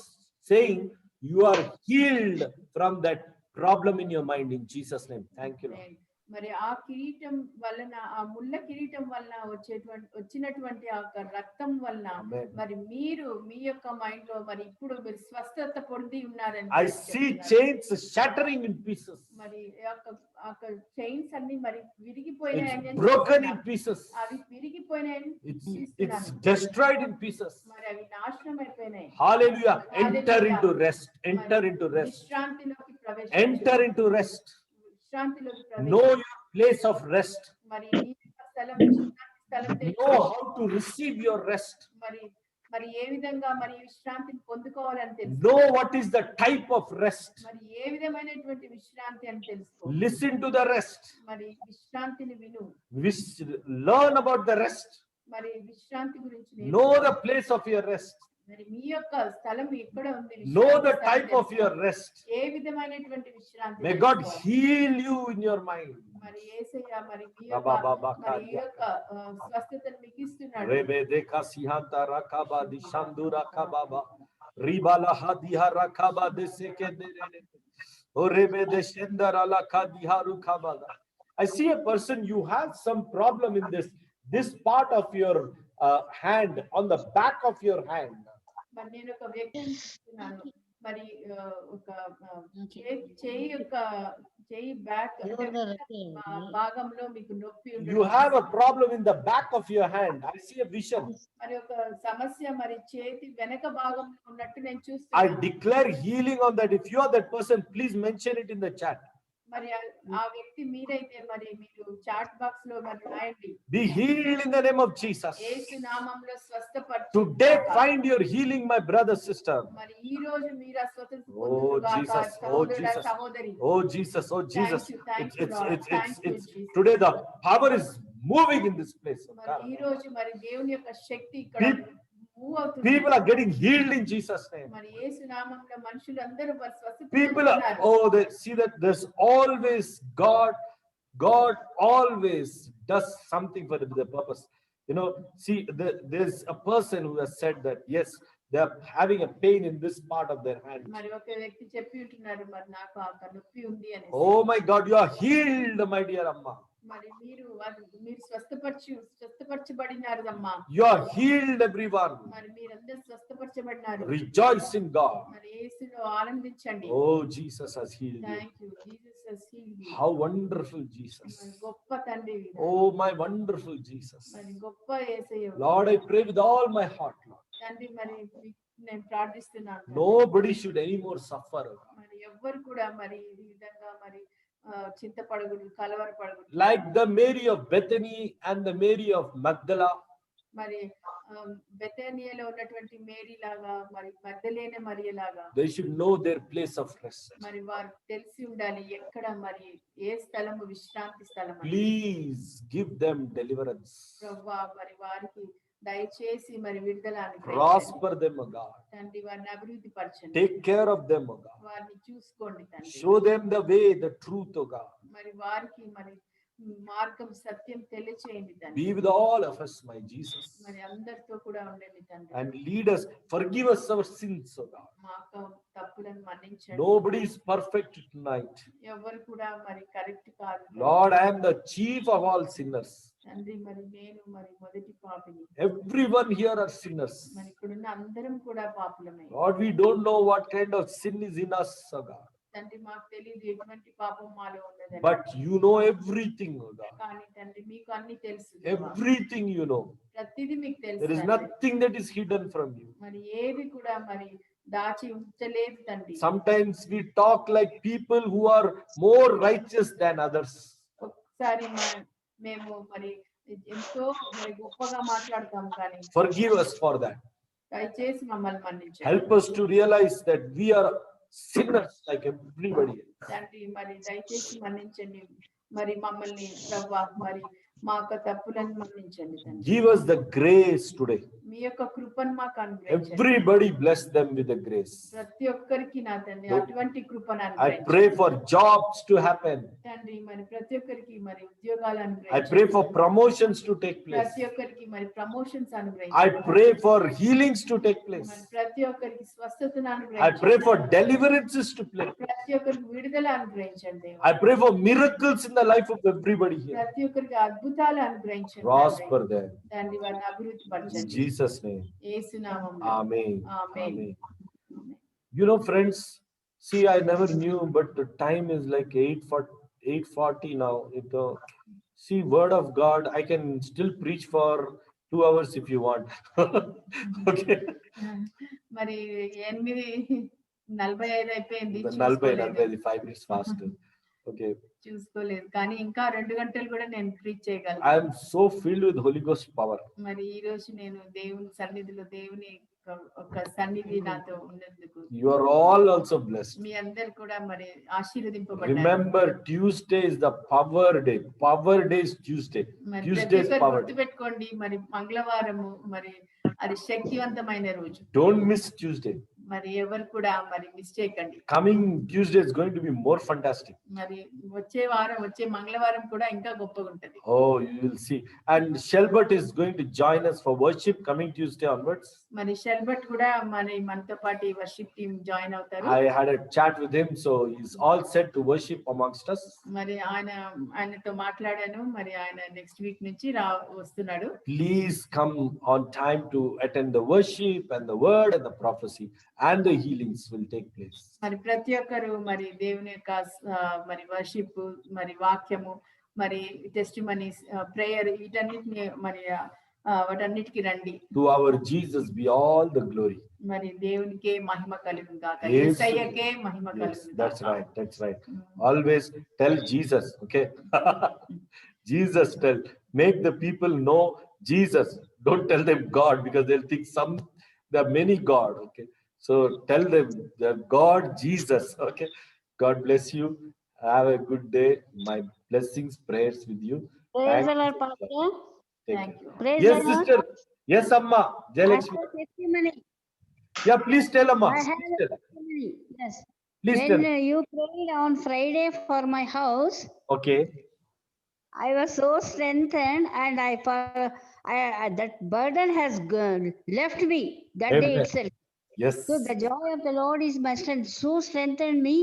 saying you are healed from that problem in your mind in Jesus' name. Thank you, Lord. మరి ఆ కిరీటం వలన ఆ ముళ్ళ కిరీటం వలన వచ్చినటువంటి ఆ యొక్క రక్తం వలన Amen. మరి మీరు మీ యొక్క మైండ్ లో మరి ఇప్పుడు మీరు స్వస్థత పొంది ఉన్నారని I see chains shattering in pieces. మరి ఆ యొక్క చైన్స్ అన్ని మరి విరిగిపోయినాయని It's నేను broken in చూస్తున్నాను. pieces. అవి విరిగిపోయినాయని It's చూస్తున్నాను. destroyed in pieces. మరి అవి నాశనం అయిపోయినాయి. Hallelujah. Enter Hallelujah. into rest. Enter మరి into rest. విశ్రాంతిలోకి Enter ప్రవేశించు. into rest. విశ్రాంతిలోకి Know ప్రవేశించు. your place of rest. మరి నీ యొక్క స్థలం విశ్రాంతి స్థలం తెలుసు. Know how to receive your rest. మరి మరి ఏ విధంగా మరి విశ్రాంతిని పొందుకోవాలని తెలుసు. Know what is the type of rest. మరి ఏ విధమైనటువంటి విశ్రాంతి అని తెలుసుకో. Listen to the rest. మరి విశ్రాంతిని విను. Learn about the rest. మరి విశ్రాంతి గురించి Know నేర్చుకో. the place of your rest. మరి మీ యొక్క స్థలం ఎక్కడ ఉంది? Know విశ్రాంతి the స్థలం type of తెలుసుకో. your rest. ఏ విధమైనటువంటి విశ్రాంతి May God తెలుసుకో. heal you in your mind. మరి యేసయ్య మరి మీ Baba, యొక్క Baba, మరి ఈ Karya. యొక్క స్వస్థతను మీకు ఇస్తున్నాడు. Rebe deka sihanta rakaba di shandu rakababa. Ribala hadiha rakaba de seke de rene. O rebe de shendara laka diha rukabada. I see a person, you have some problem in this part of your hand, on the back of your hand. మరి నేను ఒక వ్యక్తిని చూస్తున్నాను. మరి ఒక చేయి యొక్క చేయి బ్యాక్ భాగంలో మీకు నొప్పి You have a problem in the back of your hand. I see a vision. మరి ఒక సమస్య మరి చేతి వెనక భాగంలో ఉన్నట్టు నేను I చూస్తున్నాను. declare healing on that. If you are that person, please mention it in the chat. మరి ఆ వ్యక్తి మీరైతే మరి మీరు చాట్ బాక్స్ లో మరి రాయండి. Be healed in the name of Jesus. యేసు నామములో స్వస్థపరచు. Today find your healing, my brother, sister. మరి ఈ రోజు మీరు ఆ స్వస్థత Oh, పొందుదుగాక. Jesus. Oh, సహోదరుడా, Jesus. సహోదరి. Oh Jesus, oh Jesus. Thank you, Lord. Thank you, Jesus. Today the power is moving in this place. మరి ఈ రోజు మరి దేవుని యొక్క శక్తి ఇక్కడ People- మూవ్ అవుతుంది. People are getting healed in Jesus' name. మరి యేసు నామములో మనుషులందరూ మరి స్వస్థత People are, పొందుతున్నారు. oh, they see that there's always God always does something for the purpose. You know, see, there's a person who has said that, yes, they are having a pain in this part of their hand. మరి ఒక వ్యక్తి చెప్పి ఉంటున్నారు మరి నాకు ఆ నొప్పి ఉంది అని. Oh my God, you are healed, my dear Amma. మరి మీరు స్వస్థపరచబడినారు అమ్మా. You are healed, everyone. మరి మీరందరూ స్వస్థపరచబడినారు. Rejoice in God. మరి యేసులో ఆనందించండి. Oh, Jesus has healed you. Thank you Jesus has healed you. How wonderful Jesus. మరి గొప్ప తండ్రి. Oh, my wonderful Jesus. మరి గొప్ప యేసయ్య. Lord, I pray with all my heart, Lord. తండ్రి మరి నేను ప్రార్థిస్తున్నాను. Nobody should anymore suffer. మరి ఎవ్వరు కూడా మరి ఈ విధంగా మరి చింతపడగుడు కలవరపడగుడు. Like the Mary of Bethany and the Mary of Magdala. మరి బెతనియాలో ఉన్నటువంటి మేరీ లాగా మరి మగ్దలేనే మరియ లాగా They should know their place of rest. మరి వారు తెలిసి ఉండాలి ఎక్కడ మరి ఏ స్థలము విశ్రాంతి స్థలం అని. Please give them deliverance. ప్రభువా మరి వారికి దయచేసి మరి విడుదల Prosper them, O God. తండ్రి వారిని అభివృద్ధి పరచండి. Take care of them, O God. వారిని చూసుకోండి తండ్రి. Show them the way, the truth, O God. మరి వారికి మరి మార్గం సత్యం తెలియచేయండి తండ్రి. Be with all of us, my Jesus. మరి అందరితో కూడా ఉండండి తండ్రి. And lead us, forgive us our sins, O God. మా తప్పులను మన్నించండి. Nobody is perfect tonight. ఎవరు కూడా మరి కరెక్ట్ కాదు. Lord, I am the chief of all sinners. తండ్రి మరి నేను మరి మొదటి పాపిని. Everyone here are sinners. మరి ఇక్కడున్న అందరం కూడా పాపులమే. God, we don't know what kind of sin is in us, oh God. తండ్రి మాకు తెలియదు ఎటువంటి పాపం మాలో ఉన్నదని. But you know everything, oh God. కానీ తండ్రి మీకు అన్ని తెలుసు. Everything you know. ప్రతిదీ మీకు తెలుసు. There is nothing that is hidden from you. మరి ఏది కూడా మరి దాచి ఉంచలేదు తండ్రి. Sometimes we talk like people who are more righteous than others. ఒకసారి మేము మరి ఎంతో మరి గొప్పగా మాట్లాడతాం కానీ. Forgive us for that. దయచేసి మమ్మల్ని మన్నించండి. Help us to realize that we are sinners like everybody else. తండ్రి మరి దయచేసి మన్నించండి. మరి మమ్మల్ని ప్రభువా మరి మా యొక్క తప్పులను మన్నించండి తండ్రి. Give us the grace today. మీ యొక్క కృపను మాకు అనుగ్రహించండి. Everybody bless them with the grace. ప్రతి ఒక్కరికి నా తండ్రి అటువంటి కృపను I అనుగ్రహించండి. pray for jobs to happen. తండ్రి మరి ప్రతి ఒక్కరికి మరి ఉద్యోగాలు I అనుగ్రహించండి. pray for promotions to take place. ప్రతి ఒక్కరికి మరి ప్రమోషన్స్ I అనుగ్రహించండి. pray for healings to take place. మరి ప్రతి ఒక్కరికి స్వస్థతను I అనుగ్రహించండి. pray for deliverances to play. ప్రతి ఒక్కరికి విడుదల అనుగ్రహించండి. I pray for miracles in the life of everybody here. ప్రతి ఒక్కరికి అద్భుతాలు అనుగ్రహించండి. Prosper them. తండ్రి వారిని అభివృద్ధి In పరచండి. Jesus' name. యేసు నామములో. Amen. Amen. Amen. You know, friends, see, I never knew, but the time is like 8:40 now. See, word of God, I can still preach for 2 hours if you want. Okay. మరి 8:45 అయిపోయింది. 40, 5 minutes faster. Okay. చూసుకోలేదు కానీ ఇంకా 2 గంటలు కూడా నేను preach చేయగలను. I am so filled with Holy Ghost power. మరి ఈ రోజు నేను దేవుని సన్నిధిలో దేవుని ఒక సన్నిధి నాతో ఉన్నందుకు You are all also blessed. మీ అందరు కూడా మరి ఆశీర్వదింపబడ్డారు. Remember, Tuesday is the power day. Power day is Tuesday. మరి Tuesday ప్రతి is ఒక్కరు power day. గుర్తుపెట్టుకోండి మరి మంగళవారము మరి అది శక్తివంతమైన రోజు. Don't miss Tuesday. మరి ఎవరు కూడా మరి మిస్ చేయకండి. Coming Tuesday is going to be more fantastic. మరి వచ్చే మంగళవారం కూడా ఇంకా గొప్పగా ఉంటది. Oh, you will see. And Shelbert is going to join us for worship coming Tuesday onwards. మరి షెల్బర్ట్ కూడా మనతో పాటు వర్షిప్ టీమ్ జాయిన్ అవుతారు. I had a chat with him, so he's all set to worship amongst us. మరి ఆయనతో మాట్లాడాను. మరి ఆయన నెక్స్ట్ వీక్ నుంచి వస్తున్నాడు. Please come on time to attend the worship and the word and the prophecy, and the healings will take place. మరి ప్రతి ఒక్కరు మరి దేవుని యొక్క మరి వర్షిప్ మరి వాక్యము మరి టెస్టిమనీస్ ప్రేయర్ వీటన్నిటిని మరి వాటన్నిటికి రండి. To our Jesus be all the glory. మరి దేవునికే మహిమ కలుగును గాక. Yes. యేసయ్యకే మహిమ Yes, కలుగును that's గాక. right. That's right. Always tell Jesus, okay? Jesus tell. Make the people know Jesus. Don't tell them God, because they'll think there are many God, okay? So tell them the God Jesus, okay? God bless you. Have a good day. My blessings, prayers with you. Praise the Thank Lord, you. Pastor. Take Thank care. you. Praise Yes, the Lord. sister. Yes, Amma. Jayalakshmi. Pastor, testimony. Yeah, please tell Amma. I have Please a tell. testimony. Yes. Please When tell. you prayed on Friday for my house, Okay. I was so strengthened, and that burden has left me that day Amen. itself. Yes. So the joy of the Lord is my strength. So strengthened me,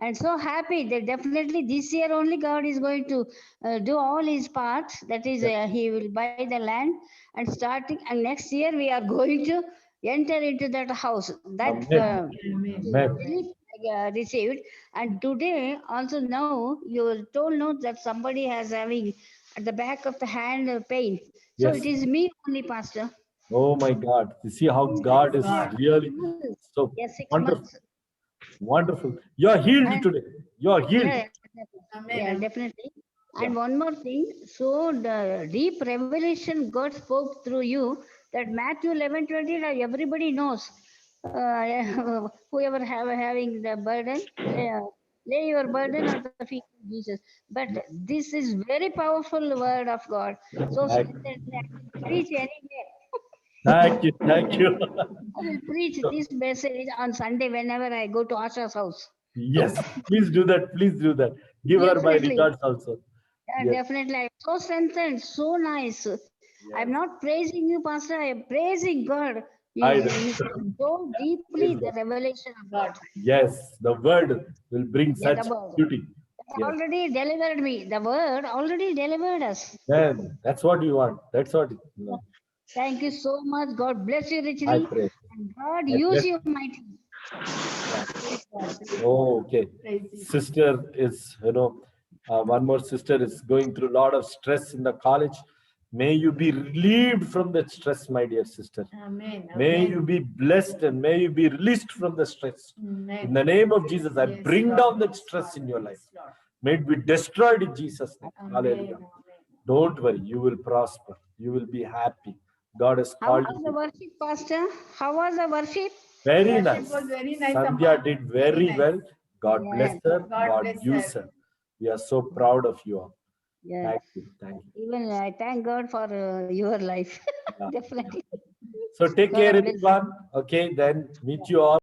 and so happy that definitely this year only God is going to do all His parts. That is, He will buy the land, and starting and next year we are going to enter into that house. That Amen. belief I received, and today also now you were told no that somebody has having at the back of the hand pain. So Yes. it is me only, Pastor. Oh my God. You see how God is really so Yes, 6 wonderful. months. Wonderful. You are healed And- today. You are healed. Yeah, Amen. definitely. And one more thing. So the deep revelation God spoke through you that Matthew 11:20, everybody knows. Whoever having the burden, lay your burden at the feet of Jesus. But this is very powerful word of God. So Thank- that I can preach anywhere. Thank you. Thank you. I will preach this message on Sunday whenever I go to Asha's house. Yes. Please do that. Please do that. Give her my Definitely. regards also. Yeah, Yes. definitely. I'm so strengthened, so nice. I'm not praising you, Pastor. I'm praising God. I You know. so deeply the revelation of God. Yes. The word will bring Yeah, such the word. beauty. Yes. already delivered me. The word already delivered us. Then that's what you want. That's what. Thank you so much. God bless you I richly. pray. And God I use bless you mightily. Oh, okay. Praise Jesus. Sister is, one more sister is going through a lot of stress in the college. May you be relieved from that stress, my dear sister. Amen. May Amen. you be blessed and may you be released from the stress. Amen. In the name of Jesus, I Yes, bring Lord. down that Yes, stress Lord. in your Yes, life. Lord. May it be destroyed in Jesus' name. Amen. Hallelujah. Amen. Don't worry, you will prosper. You will be happy. God has How called was you. the worship, Pastor? How was the worship? Very Worship nice. was very nice, Sandhya Amma. did Very very nice. well. God Yeah. bless her. God God bless use her. her. We are so proud of you all. Yes. Thank you. Thank you. Even I thank God for your life. Yeah. Definitely. So take God care, bless you. everyone. Okay, then meet you all.